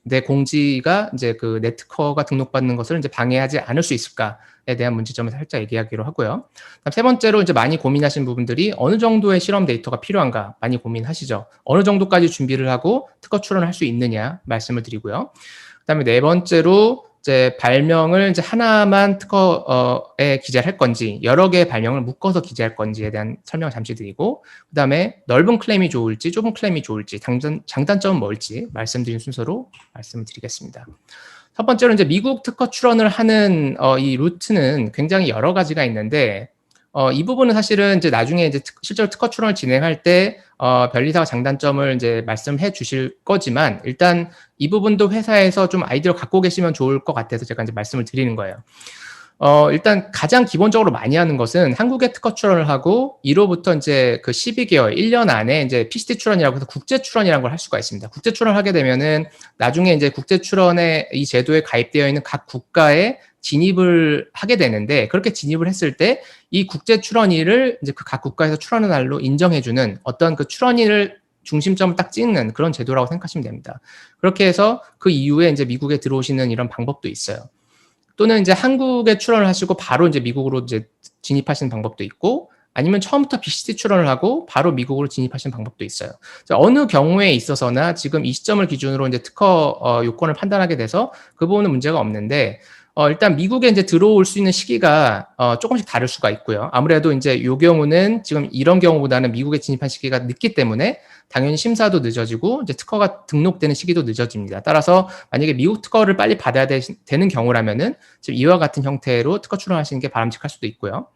내 공지가 이제 그 내 특허가 등록받는 것을 이제 방해하지 않을 수 있을까에 대한 문제점을 살짝 얘기하기로 하고요. 그다음 세 번째로 이제 많이 고민하신 부분들이 어느 정도의 실험 데이터가 필요한가 많이 고민하시죠. 어느 정도까지 준비를 하고 특허 출원을 할 수 있느냐 말씀을 드리고요. 그다음에 네 번째로 이제 발명을 이제 하나만 특허에 기재를 할 건지 여러 개의 발명을 묶어서 기재할 건지에 대한 설명을 잠시 드리고, 그다음에 넓은 클레임이 좋을지 좁은 클레임이 좋을지 장단점은 뭘지 말씀드린 순서로 말씀을 드리겠습니다. 첫 번째로 이제 미국 특허 출원을 하는 이 루트는 굉장히 여러 가지가 있는데 이 부분은 사실은 이제 나중에 이제 실제로 특허 출원을 진행할 때 변리사가 장단점을 이제 말씀해 주실 거지만, 일단 이 부분도 회사에서 좀 아이디어를 갖고 계시면 좋을 것 같아서 제가 이제 말씀을 드리는 거예요. 일단 가장 기본적으로 많이 하는 것은 한국에 특허 출원을 하고 이로부터 이제 그 12개월, 1년 안에 이제 PCT 출원이라고 해서 국제 출원이라는 걸 할 수가 있습니다. 국제 출원을 하게 되면은 나중에 이제 국제 출원의 이 제도에 가입되어 있는 각 국가에 진입을 하게 되는데, 그렇게 진입을 했을 때 이 국제 출원일을 이제 그 각 국가에서 출원의 날로 인정해주는 어떤 그 출원일을 중심점을 딱 찍는 그런 제도라고 생각하시면 됩니다. 그렇게 해서 그 이후에 이제 미국에 들어오시는 이런 방법도 있어요. 또는 이제 한국에 출원을 하시고 바로 이제 미국으로 이제 진입하시는 방법도 있고, 아니면 처음부터 BCT 출원을 하고 바로 미국으로 진입하시는 방법도 있어요. 어느 경우에 있어서나 지금 이 시점을 기준으로 이제 특허 요건을 판단하게 돼서 그 부분은 문제가 없는데, 일단 미국에 이제 들어올 수 있는 시기가 조금씩 다를 수가 있고요. 아무래도 이제 이 경우는 지금 이런 경우보다는 미국에 진입한 시기가 늦기 때문에 당연히 심사도 늦어지고 이제 특허가 등록되는 시기도 늦어집니다. 따라서 만약에 미국 특허를 빨리 받아야 되는 경우라면은 지금 이와 같은 형태로 특허 출원하시는 게 바람직할 수도 있고요.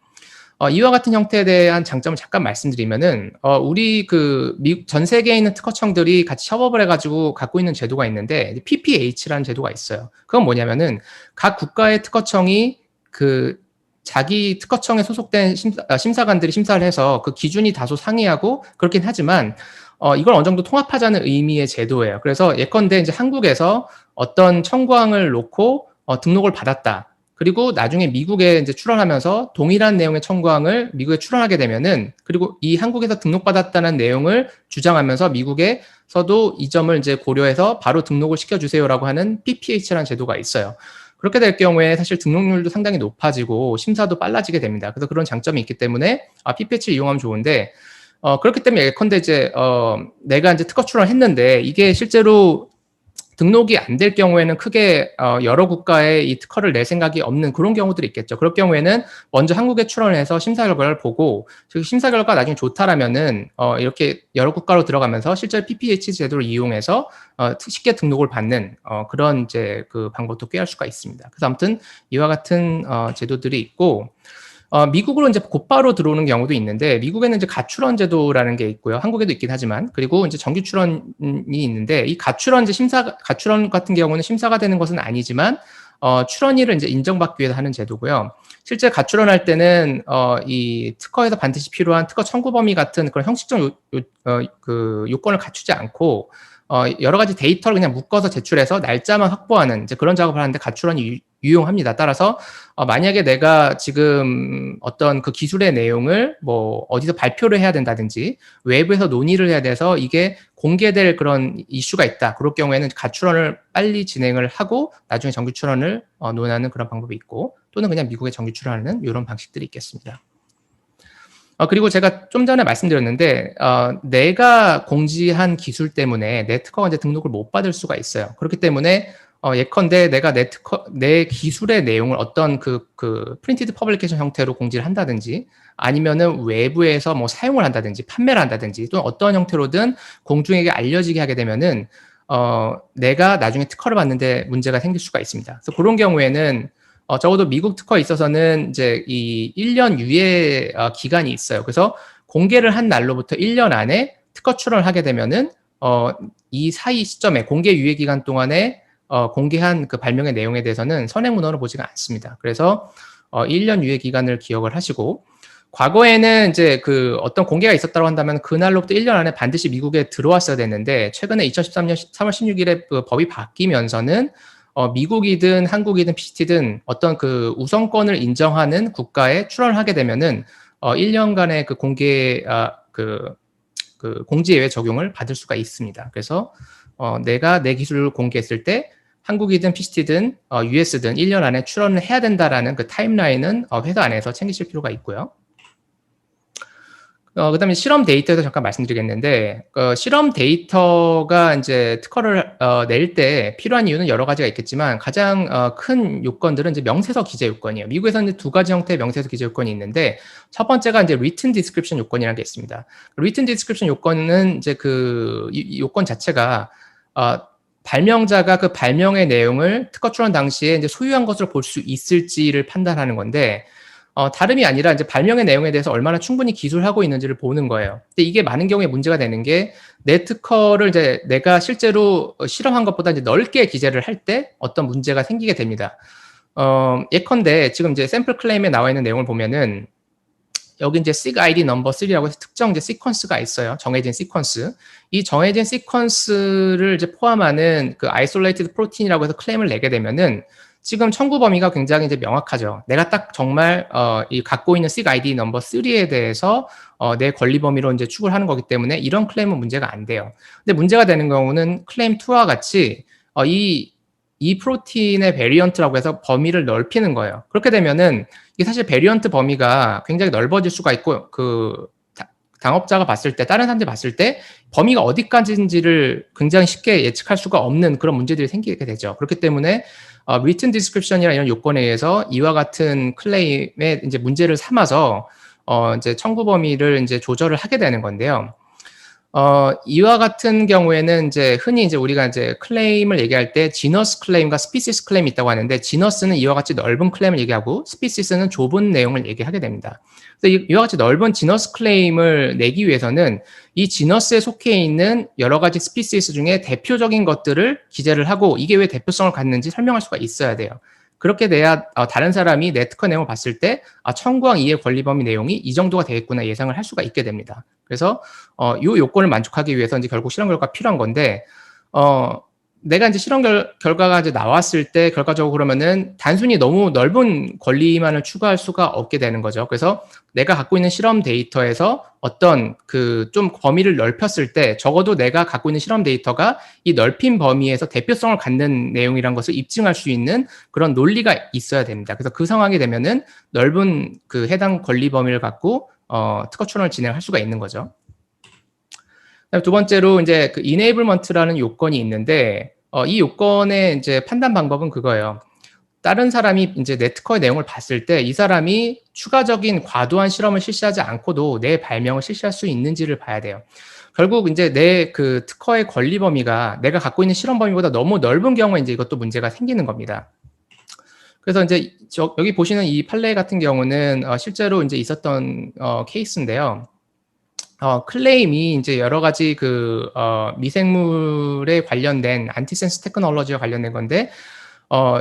이와 같은 형태에 대한 장점을 잠깐 말씀드리면은 우리 그 미국 전 세계에 있는 특허청들이 같이 협업을 해가지고 갖고 있는 제도가 있는데 PPH라는 제도가 있어요. 그건 뭐냐면은 각 국가의 특허청이 그 자기 특허청에 소속된 심사관들이 심사를 해서 그 기준이 다소 상이하고 그렇긴 하지만 이걸 어느 정도 통합하자는 의미의 제도예요. 그래서 예컨대 이제 한국에서 어떤 청구항을 놓고 등록을 받았다. 그리고 나중에 미국에 이제 출원하면서 동일한 내용의 청구항을 미국에 출원하게 되면은, 그리고 이 한국에서 등록받았다는 내용을 주장하면서 미국에서도 이 점을 이제 고려해서 바로 등록을 시켜주세요라고 하는 PPH라는 제도가 있어요. 그렇게 될 경우에 사실 등록률도 상당히 높아지고 심사도 빨라지게 됩니다. 그래서 그런 장점이 있기 때문에 PPH를 이용하면 좋은데, 그렇기 때문에 예컨대 이제 내가 이제 특허 출원을 했는데 이게 실제로 등록이 안 될 경우에는 크게 여러 국가에 이 특허를 낼 생각이 없는 그런 경우들이 있겠죠. 그럴 경우에는 먼저 한국에 출원을 해서 심사 결과를 보고, 심사 결과가 나중에 좋다라면은 이렇게 여러 국가로 들어가면서 실제로 PPH 제도를 이용해서 쉽게 등록을 받는 그런 이제 그 방법도 꾀할 수가 있습니다. 그래서 아무튼 이와 같은 제도들이 있고, 미국으로 이제 곧바로 들어오는 경우도 있는데, 미국에는 이제 가출원 제도라는 게 있고요. 한국에도 있긴 하지만, 그리고 이제 정규 출원이 있는데, 이 가출원 가출원 같은 경우는 심사가 되는 것은 아니지만, 출원일을 이제 인정받기 위해서 하는 제도고요. 실제 가출원할 때는, 이 특허에서 반드시 필요한 특허 청구 범위 같은 그런 형식적 그 요건을 갖추지 않고, 여러 가지 데이터를 그냥 묶어서 제출해서 날짜만 확보하는 이제 그런 작업을 하는데 가출원이 유용합니다. 따라서 만약에 내가 지금 어떤 그 기술의 내용을 뭐 어디서 발표를 해야 된다든지 외부에서 논의를 해야 돼서 이게 공개될 그런 이슈가 있다. 그럴 경우에는 가출원을 빨리 진행을 하고 나중에 정규 출원을 논하는 그런 방법이 있고, 또는 그냥 미국에 정규 출원하는 이런 방식들이 있겠습니다. 그리고 제가 좀 전에 말씀드렸는데 내가 공지한 기술 때문에 내 특허가 이제 등록을 못 받을 수가 있어요. 그렇기 때문에 예컨대 내가 내 기술의 내용을 어떤 그 프린티드 퍼블리케이션 형태로 공지를 한다든지, 아니면은 외부에서 뭐 사용을 한다든지 판매를 한다든지, 또는 어떤 형태로든 공중에게 알려지게 하게 되면은 내가 나중에 특허를 받는데 문제가 생길 수가 있습니다. 그래서 그런 경우에는 적어도 미국 특허에 있어서는 이제 이 1년 유예 기간이 있어요. 그래서 공개를 한 날로부터 1년 안에 특허 출원을 하게 되면은 이 사이 시점에 공개 유예 기간 동안에 공개한 그 발명의 내용에 대해서는 선행 문헌을 보지가 않습니다. 그래서 1년 유예 기간을 기억을 하시고, 과거에는 이제 그 어떤 공개가 있었다고 한다면 그날로부터 1년 안에 반드시 미국에 들어왔어야 됐는데, 최근에 2013년 3월 16일에 그 법이 바뀌면서는 미국이든 한국이든 PCT든 어떤 그 우선권을 인정하는 국가에 출원을 하게 되면은 1년간의 그 그 공지예외 적용을 받을 수가 있습니다. 그래서 내가 내 기술을 공개했을 때 한국이든 PCT든 US든 1년 안에 출원을 해야 된다라는 그 타임라인은 회사 안에서 챙기실 필요가 있고요. 그다음에 실험 데이터에서 잠깐 말씀드리겠는데, 실험 데이터가 이제 특허를 낼 때 필요한 이유는 여러 가지가 있겠지만, 가장 큰 요건들은 이제 명세서 기재 요건이에요. 미국에서는 두 가지 형태의 명세서 기재 요건이 있는데, 첫 번째가 이제 written description 요건이라는 게 있습니다. written description 요건은 이제 이 요건 자체가 발명자가 그 발명의 내용을 특허 출원 당시에 이제 소유한 것으로 볼 수 있을지를 판단하는 건데, 다름이 아니라 이제 발명의 내용에 대해서 얼마나 충분히 기술하고 있는지를 보는 거예요. 근데 이게 많은 경우에 문제가 되는 게, 내 특허를 이제 내가 실제로 실험한 것보다 이제 넓게 기재를 할 때 어떤 문제가 생기게 됩니다. 예컨대 지금 이제 샘플 클레임에 나와 있는 내용을 보면은, 여기 이제 sig id 넘버 3라고 해서 특정 이제 시퀀스가 있어요. 정해진 시퀀스. 이 정해진 시퀀스를 이제 포함하는 그 isolated protein이라고 해서 클레임을 내게 되면은, 지금 청구 범위가 굉장히 이제 명확하죠. 내가 딱 정말 이 갖고 있는 sig id 넘버 3에 대해서 내 권리 범위로 이제 추구를 하는 거기 때문에 이런 클레임은 문제가 안 돼요. 근데 문제가 되는 경우는 클레임 2와 같이 이 프로틴의 베리언트라고 해서 범위를 넓히는 거예요. 그렇게 되면은 이게 사실 베리언트 범위가 굉장히 넓어질 수가 있고, 그 당업자가 봤을 때, 다른 사람들이 봤을 때 범위가 어디까지인지를 굉장히 쉽게 예측할 수가 없는 그런 문제들이 생기게 되죠. 그렇기 때문에 written description이나 이런 요건에 의해서 이와 같은 클레임에 이제 문제를 삼아서 이제 청구 범위를 이제 조절을 하게 되는 건데요. 이와 같은 경우에는 이제 흔히 이제 우리가 이제 클레임을 얘기할 때 지너스 클레임과 스피시스 클레임이 있다고 하는데, 지너스는 이와 같이 넓은 클레임을 얘기하고 스피시스는 좁은 내용을 얘기하게 됩니다. 그래서 이와 같이 넓은 지너스 클레임을 내기 위해서는 이 지너스에 속해 있는 여러 가지 스피시스 중에 대표적인 것들을 기재를 하고, 이게 왜 대표성을 갖는지 설명할 수가 있어야 돼요. 그렇게 돼야 다른 사람이 내 특허 내용을 봤을 때 청구한 이해 권리 범위 내용이 이 정도가 되겠구나 예상을 할 수가 있게 됩니다. 그래서 이 요건을 만족하기 위해서 이제 결국 실험 결과가 필요한 건데, 내가 이제 실험 결과가 이제 나왔을 때 결과적으로 그러면은 단순히 너무 넓은 권리만을 추구할 수가 없게 되는 거죠. 그래서 내가 갖고 있는 실험 데이터에서 어떤 그 좀 범위를 넓혔을 때 적어도 내가 갖고 있는 실험 데이터가 이 넓힌 범위에서 대표성을 갖는 내용이란 것을 입증할 수 있는 그런 논리가 있어야 됩니다. 그래서 그 상황이 되면은 넓은 그 해당 권리 범위를 갖고 특허 출원을 진행할 수가 있는 거죠. 두 번째로 이제 그 enablement라는 요건이 있는데, 이 요건의 이제 판단 방법은 그거예요. 다른 사람이 이제 내 특허의 내용을 봤을 때 이 사람이 추가적인 과도한 실험을 실시하지 않고도 내 발명을 실시할 수 있는지를 봐야 돼요. 결국 이제 내 그 특허의 권리 범위가 내가 갖고 있는 실험 범위보다 너무 넓은 경우에 이제 이것도 문제가 생기는 겁니다. 그래서 이제 여기 보시는 이 판례 같은 경우는 실제로 이제 있었던 케이스인데요. 클레임이 이제 여러 가지 그 미생물에 관련된 안티센스 테크놀로지와 관련된 건데,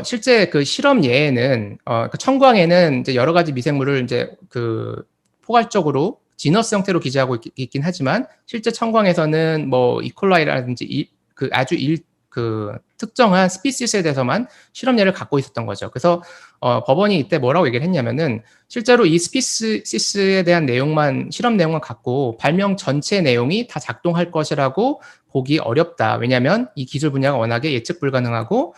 실제 그 실험 예에는 그 청광에는 이제 여러 가지 미생물을 이제 그 포괄적으로 지너스 형태로 기재하고 있긴 하지만, 실제 청광에서는 뭐 이콜라이라든지 그 아주 그 특정한 스피시스에 대해서만 실험 예를 갖고 있었던 거죠. 그래서 법원이 이때 뭐라고 얘기를 했냐면은, 실제로 이 스피시스에 대한 내용만, 실험 내용만 갖고 발명 전체 내용이 다 작동할 것이라고 보기 어렵다. 왜냐하면 이 기술 분야가 워낙에 예측 불가능하고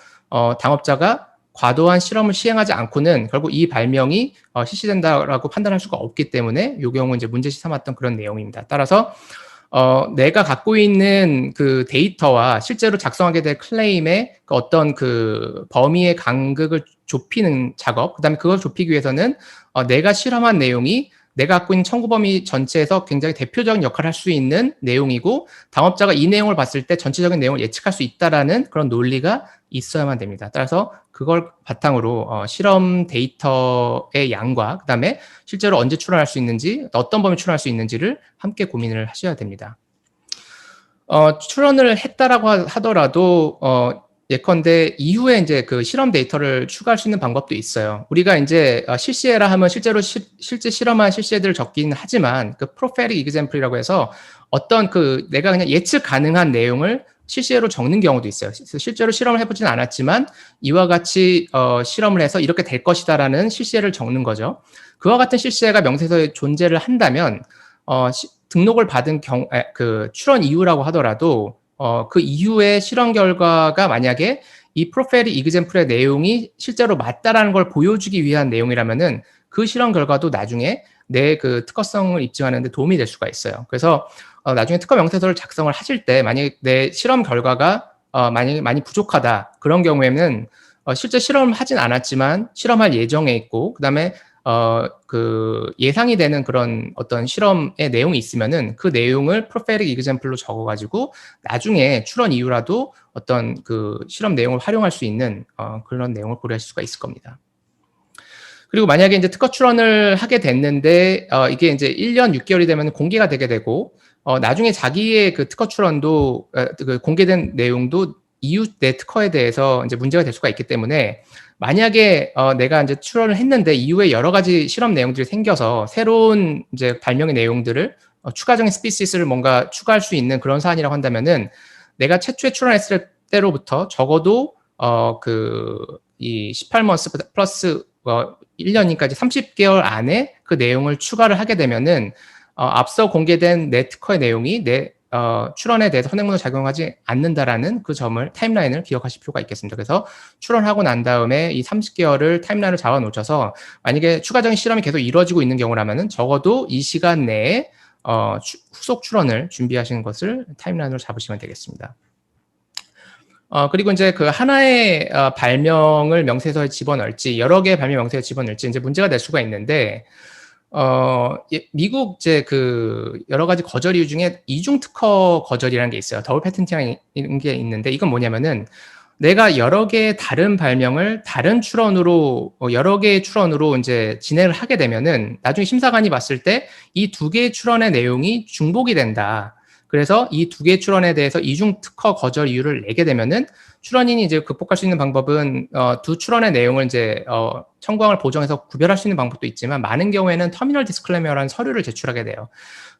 당업자가 과도한 실험을 시행하지 않고는 결국 이 발명이 실시된다라고 판단할 수가 없기 때문에 이 경우 이제 문제시 삼았던 그런 내용입니다. 따라서 내가 갖고 있는 그 데이터와 실제로 작성하게 될 클레임의 그 어떤 그 범위의 간극을 좁히는 작업, 그다음에 그걸 좁히기 위해서는 내가 실험한 내용이 내가 갖고 있는 청구 범위 전체에서 굉장히 대표적인 역할을 할 수 있는 내용이고, 당업자가 이 내용을 봤을 때 전체적인 내용을 예측할 수 있다라는 그런 논리가 있어야만 됩니다. 따라서 그걸 바탕으로 실험 데이터의 양과 그다음에 실제로 언제 출원할 수 있는지, 어떤 범위 출원할 수 있는지를 함께 고민을 하셔야 됩니다. 출원을 했다라고 하더라도 예컨대 이후에 이제 그 실험 데이터를 추가할 수 있는 방법도 있어요. 우리가 이제 실시해라 하면 실제로 실제 실험한 실시해들을 적긴 하지만 그 prophetic example이라고 해서 어떤 그 내가 그냥 예측 가능한 내용을 실시해로 적는 경우도 있어요. 실제로 실험을 해보진 않았지만 이와 같이 실험을 해서 이렇게 될 것이다라는 실시해를 적는 거죠. 그와 같은 실시해가 명세서에 존재를 한다면 등록을 받은 그 출원 이후라고 하더라도 그 이후에 실험 결과가 만약에 이 prophetic example의 내용이 실제로 맞다라는 걸 보여주기 위한 내용이라면은 그 실험 결과도 나중에 내 그 특허성을 입증하는 데 도움이 될 수가 있어요. 그래서 나중에 특허 명세서를 작성을 하실 때 만약에 내 실험 결과가 만약에 많이 부족하다 그런 경우에는 실제 실험을 하진 않았지만 실험할 예정에 있고 그다음에 그 예상이 되는 그런 어떤 실험의 내용이 있으면은 그 내용을 prophetic example로 적어가지고 나중에 출원 이후라도 어떤 그 실험 내용을 활용할 수 있는 그런 내용을 고려하실 수가 있을 겁니다. 그리고 만약에 이제 특허 출원을 하게 됐는데 이게 이제 1년 6개월이 되면 공개가 되게 되고 나중에 자기의 그 특허 출원도 그 공개된 내용도 이후 내 특허에 대해서 이제 문제가 될 수가 있기 때문에 만약에 내가 이제 출원을 했는데 이후에 여러 가지 실험 내용들이 생겨서 새로운 이제 발명의 내용들을 추가적인 스피시스를 뭔가 추가할 수 있는 그런 사안이라고 한다면은 내가 최초에 출원했을 때로부터 적어도 그 이 18months 플러스 1년까지 30개월 안에 그 내용을 추가를 하게 되면은 앞서 공개된 내 특허의 내용이 내 출원에 대해서 선행문으로 작용하지 않는다라는 그 점을 타임라인을 기억하실 필요가 있겠습니다. 그래서 출원하고 난 다음에 이 30개월을 타임라인을 잡아 놓으셔서 만약에 추가적인 실험이 계속 이루어지고 있는 경우라면은 적어도 이 시간 내에 후속 출원을 준비하시는 것을 타임라인으로 잡으시면 되겠습니다. 그리고 이제 그 하나의 발명을 명세서에 집어넣을지 여러 개의 발명 명세서에 집어넣을지 이제 문제가 될 수가 있는데 미국 이제 그 여러 가지 거절 이유 중에 이중 특허 거절이라는 게 있어요. 더블 패턴팅이라는 게 있는데 이건 뭐냐면은 내가 여러 개의 다른 발명을 다른 출원으로 여러 개의 출원으로 이제 진행을 하게 되면은 나중에 심사관이 봤을 때 이 두 개의 출원의 내용이 중복이 된다. 그래서 이 두 개의 출원에 대해서 이중 특허 거절 이유를 내게 되면은 출원인이 이제 극복할 수 있는 방법은 두 출원의 내용을 이제 청구항을 보정해서 구별할 수 있는 방법도 있지만 많은 경우에는 터미널 디스클레이머라는 서류를 제출하게 돼요.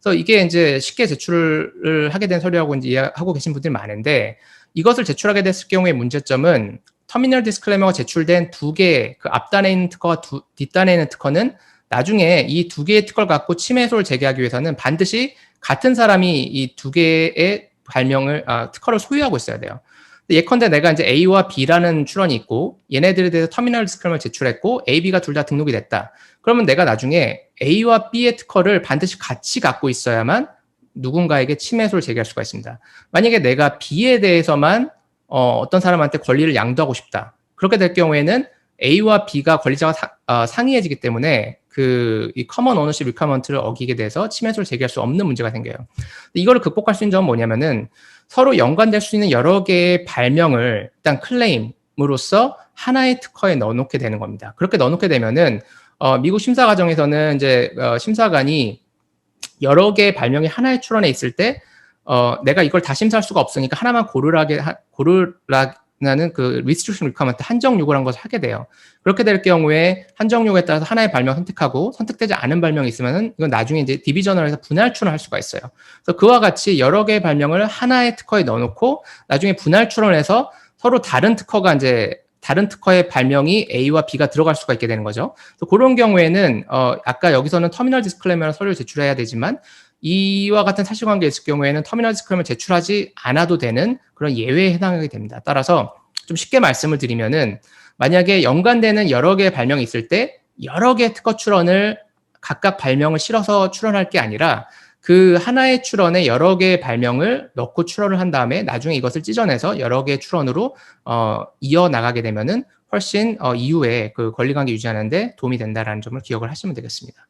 그래서 이게 이제 쉽게 제출을 하게 된 서류라고 이제 이해하고 계신 분들이 많은데 이것을 제출하게 됐을 경우의 문제점은 터미널 디스클레이머가 제출된 두 개의 그 앞단에 있는 특허와 뒷단에 있는 특허는 나중에 이 두 개의 특허를 갖고 침해 소를 제기하기 위해서는 반드시 같은 사람이 이 두 개의 발명을 특허를 소유하고 있어야 돼요. 예컨대 내가 이제 A와 B라는 출원이 있고 얘네들에 대해서 터미널 디스클레이머를 제출했고 A, B가 둘 다 등록이 됐다. 그러면 내가 나중에 A와 B의 특허를 반드시 같이 갖고 있어야만 누군가에게 침해소를 제기할 수가 있습니다. 만약에 내가 B에 대해서만 어떤 사람한테 권리를 양도하고 싶다. 그렇게 될 경우에는 A와 B가 권리자가 상이해지기 때문에 이 커먼 오너십 리퀘어먼트를 어기게 돼서 침해소를 제기할 수 없는 문제가 생겨요. 이거를 극복할 수 있는 점은 뭐냐면은 서로 연관될 수 있는 여러 개의 발명을 일단 클레임으로써 하나의 특허에 넣어놓게 되는 겁니다. 그렇게 넣어놓게 되면은 미국 심사 과정에서는 이제 심사관이 여러 개의 발명이 하나의 출원에 있을 때 내가 이걸 다 심사할 수가 없으니까 하나만 고르라는 그 restriction requirement 한정 요구를 한 것을 하게 돼요. 그렇게 될 경우에 한정 요구에 따라서 하나의 발명 선택하고 선택되지 않은 발명이 있으면은 이건 나중에 이제 디비전을 해서 분할 출원할 수가 있어요. 그래서 그와 같이 여러 개의 발명을 하나의 특허에 넣어놓고 나중에 분할 출원해서 서로 다른 특허가 이제 다른 특허의 발명이 A와 B가 들어갈 수가 있게 되는 거죠. 그래서 그런 경우에는 아까 여기서는 터미널 디스클레이머를 서류를 제출해야 되지만 이와 같은 사실관계가 있을 경우에는 터미널 디스클레이머를 제출하지 않아도 되는 그런 예외에 해당하게 됩니다. 따라서 좀 쉽게 말씀을 드리면은 만약에 연관되는 여러 개의 발명이 있을 때 여러 개의 특허 출원을 각각 발명을 실어서 출원할 게 아니라 그 하나의 출원에 여러 개의 발명을 넣고 출원을 한 다음에 나중에 이것을 찢어내서 여러 개의 출원으로 이어나가게 되면은 훨씬 이후에 그 권리관계 유지하는 데 도움이 된다는 점을 기억을 하시면 되겠습니다.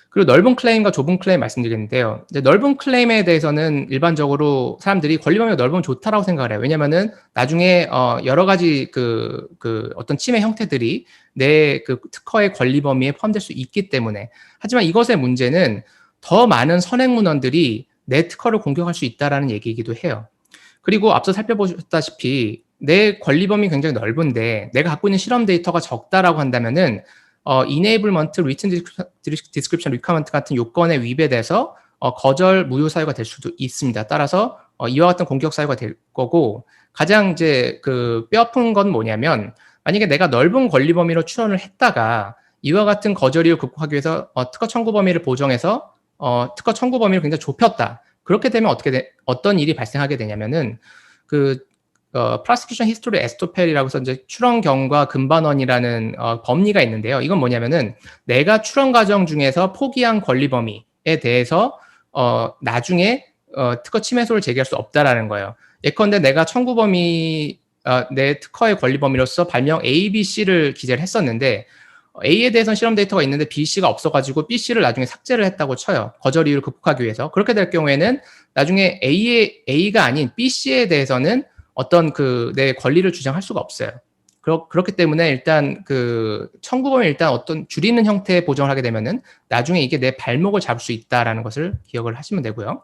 그리고 넓은 클레임과 좁은 클레임 말씀드리겠는데요. 이제 넓은 클레임에 대해서는 일반적으로 사람들이 권리 범위가 넓으면 좋다라고 생각을 해요. 왜냐면은 나중에 여러 가지 그 어떤 침해 형태들이 내 그 특허의 권리 범위에 포함될 수 있기 때문에. 하지만 이것의 문제는 더 많은 선행 문헌들이 내 특허를 공격할 수 있다라는 얘기이기도 해요. 그리고 앞서 살펴보셨다시피 내 권리 범위 굉장히 넓은데 내가 갖고 있는 실험 데이터가 적다라고 한다면은 enablement, written description requirement 같은 요건에 위배돼서 거절 무효 사유가 될 수도 있습니다. 따라서 이와 같은 공격 사유가 될 거고, 가장 이제 그 뼈아픈 건 뭐냐면, 만약에 내가 넓은 권리 범위로 추론을 했다가 이와 같은 거절 이유를 극복하기 위해서 특허 청구 범위를 보정해서 특허 청구 범위를 굉장히 좁혔다. 그렇게 되면 어떤 일이 발생하게 되냐면은 그 prosecution history estoppel이라고 해서 이제 출원 경과 금반원이라는 법리가 있는데요. 이건 뭐냐면은 내가 출원 과정 중에서 포기한 권리 범위에 대해서 나중에 특허 침해소를 제기할 수 없다라는 거예요. 예컨대 내가 청구 범위 내 특허의 권리 범위로서 발명 A, B, C를 기재를 했었는데 A에 대해서는 실험 데이터가 있는데 B, C가 없어가지고 B, C를 나중에 삭제를 했다고 쳐요. 거절 이유를 극복하기 위해서. 그렇게 될 경우에는 나중에 A가 아닌 B, C에 대해서는 어떤 내 권리를 주장할 수가 없어요. 그렇기 때문에 일단 그 청구범위 일단 어떤 줄이는 형태의 보정을 하게 되면은 나중에 이게 내 발목을 잡을 수 있다라는 것을 기억을 하시면 되고요.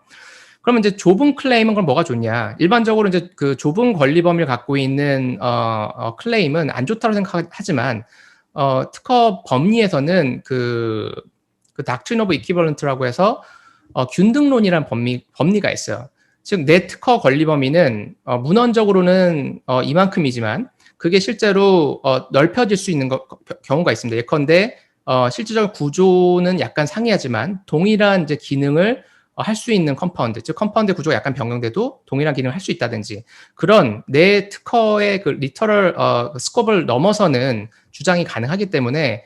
그러면 이제 좁은 클레임은 그럼 뭐가 좋냐? 일반적으로 이제 그 좁은 권리 범위를 갖고 있는 클레임은 안 좋다고 생각하지만 특허 법리에서는 그 Doctrine of Equivalent라고 해서 균등론이라는 법리가 있어요. 즉 내 특허 권리 범위는 문헌적으로는 이만큼이지만 그게 실제로 넓혀질 수 있는 경우가 있습니다. 예컨대 실질적 구조는 약간 상이하지만 동일한 이제 기능을 할 수 있는 컴파운드, 즉 컴파운드 구조가 약간 변경돼도 동일한 기능을 할 수 있다든지 그런 내 특허의 그 리터럴 스코프를 넘어서는 주장이 가능하기 때문에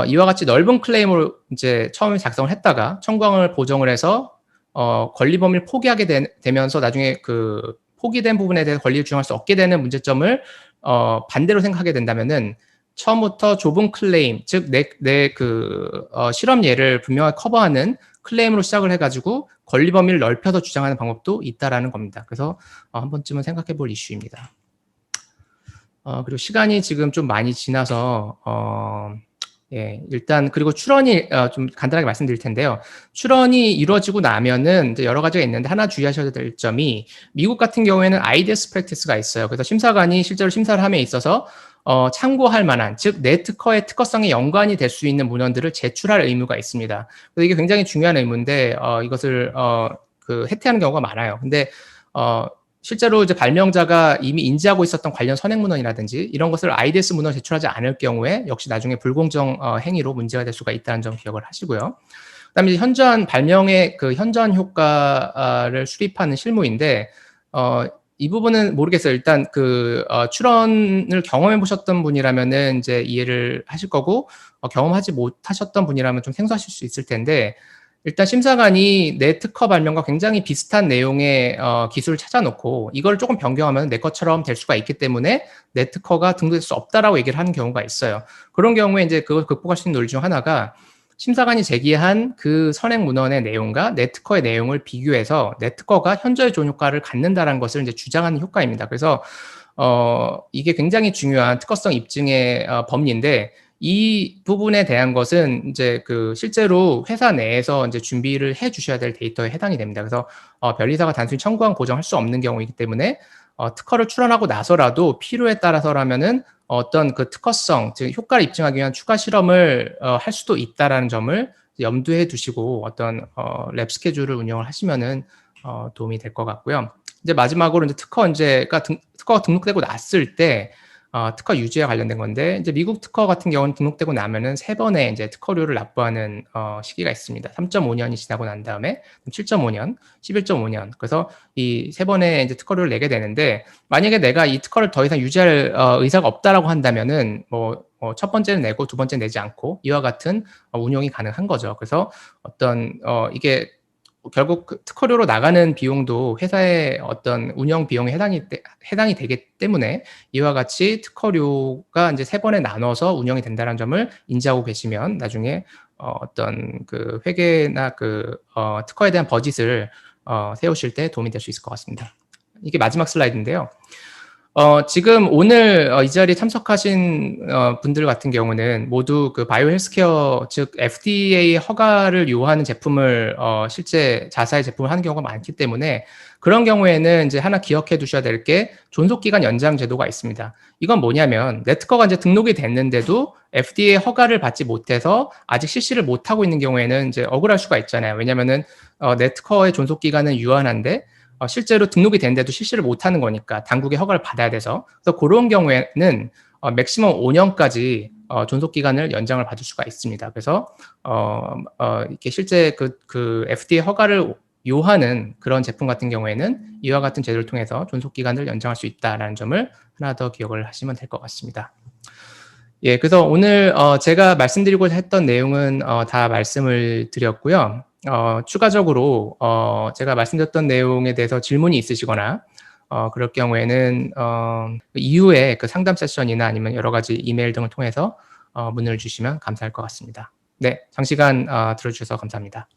이와 같이 넓은 클레임으로 이제 처음에 작성을 했다가 청구항을 보정을 해서 권리 범위를 포기하게 되면서 나중에 그 포기된 부분에 대해서 권리를 주장할 수 없게 되는 문제점을 반대로 생각하게 된다면은 처음부터 좁은 클레임, 즉 내 실험 예를 분명하게 커버하는 클레임으로 시작을 해가지고 권리 범위를 넓혀서 주장하는 방법도 있다라는 겁니다. 그래서 한 번쯤은 생각해 볼 이슈입니다. 그리고 시간이 지금 좀 많이 지나서 예, 일단 그리고 출원이 좀 간단하게 말씀드릴 텐데요. 출원이 이루어지고 나면은 이제 여러 가지가 있는데 하나 주의하셔야 될 점이 미국 같은 경우에는 IDS 프랙티스가 있어요. 그래서 심사관이 실제로 심사를 함에 있어서 참고할 만한, 즉 내 특허의 특허성에 연관이 될 수 있는 문헌들을 제출할 의무가 있습니다. 그래서 이게 굉장히 중요한 의무인데 이것을 해태하는 경우가 많아요. 근데 실제로 이제 발명자가 이미 인지하고 있었던 관련 선행 문헌이라든지 이런 것을 IDS 문헌 제출하지 않을 경우에 역시 나중에 불공정 행위로 문제가 될 수가 있다는 점 기억을 하시고요. 그다음에 현저한 발명의 그 현저한 효과를 수립하는 실무인데 이 부분은 모르겠어요. 일단 출원을 경험해 보셨던 분이라면은 이제 이해를 하실 거고 경험하지 못하셨던 분이라면 좀 생소하실 수 있을 텐데 일단 심사관이 내 특허 발명과 굉장히 비슷한 내용의 기술을 찾아놓고 이걸 조금 변경하면 내 것처럼 될 수가 있기 때문에 내 특허가 등록될 수 없다라고 얘기를 하는 경우가 있어요. 그런 경우에 이제 그걸 극복할 수 있는 논리 중 하나가 심사관이 제기한 그 선행 문헌의 내용과 내 특허의 내용을 비교해서 내 특허가 현저히 좋은 효과를 갖는다라는 것을 이제 주장하는 효과입니다. 그래서 이게 굉장히 중요한 특허성 입증의 법리인데 이 부분에 대한 것은 이제 실제로 회사 내에서 이제 준비를 해 주셔야 될 데이터에 해당이 됩니다. 그래서 변리사가 단순히 청구한 보정할 수 없는 경우이기 때문에 특허를 출원하고 나서라도 필요에 따라서라면은 어떤 그 특허성, 즉 효과를 입증하기 위한 추가 실험을 할 수도 있다라는 점을 염두에 두시고 어떤 랩 스케줄을 운영을 하시면은 도움이 될 것 같고요. 이제 마지막으로 이제 특허가 등록되고 났을 때 특허 유지와 관련된 건데 이제 미국 특허 같은 경우는 등록되고 나면은 3번의 이제 특허료를 납부하는 시기가 있습니다. 3.5년이 지나고 난 다음에 7.5년, 11.5년. 그래서 이 3번의 이제 특허료를 내게 되는데 만약에 내가 이 특허를 더 이상 유지할 의사가 없다라고 한다면은 첫 번째는 내고 두 번째 내지 않고 이와 같은 운용이 가능한 거죠. 그래서 어떤 이게 결국 특허료로 나가는 비용도 회사의 어떤 운영 비용에 해당이 되기 때문에 이와 같이 특허료가 이제 3번에 나눠서 운영이 된다는 점을 인지하고 계시면 나중에 어떤 회계나 특허에 대한 버짓을 세우실 때 도움이 될 수 있을 것 같습니다. 이게 마지막 슬라이드인데요. 지금 오늘 이 자리에 참석하신 분들 같은 경우는 모두 그 바이오 헬스케어, 즉 FDA 허가를 요하는 제품을 실제 자사의 제품을 하는 경우가 많기 때문에 그런 경우에는 이제 하나 기억해 두셔야 될 게 존속기간 연장 제도가 있습니다. 이건 뭐냐면 네트커가 이제 등록이 됐는데도 FDA 허가를 받지 못해서 아직 실시를 못하고 있는 경우에는 이제 억울할 수가 있잖아요. 왜냐면은 네트커의 존속기간은 유한한데 실제로 등록이 됐는데도 실시를 못하는 거니까 당국의 허가를 받아야 돼서. 그래서 그런 경우에는 맥시멈 5년까지 존속 기간을 연장을 받을 수가 있습니다. 그래서 이렇게 실제 그 FDA 허가를 요하는 그런 제품 같은 경우에는 이와 같은 제도를 통해서 존속 기간을 연장할 수 있다라는 점을 하나 더 기억을 하시면 될 것 같습니다. 예, 그래서 오늘 제가 말씀드리고자 했던 내용은 다 말씀을 드렸고요. 추가적으로 제가 말씀드렸던 내용에 대해서 질문이 있으시거나 그럴 경우에는 이후에 그 상담 세션이나 아니면 여러 가지 이메일 등을 통해서 문의를 주시면 감사할 것 같습니다. 네, 장시간 들어주셔서 감사합니다.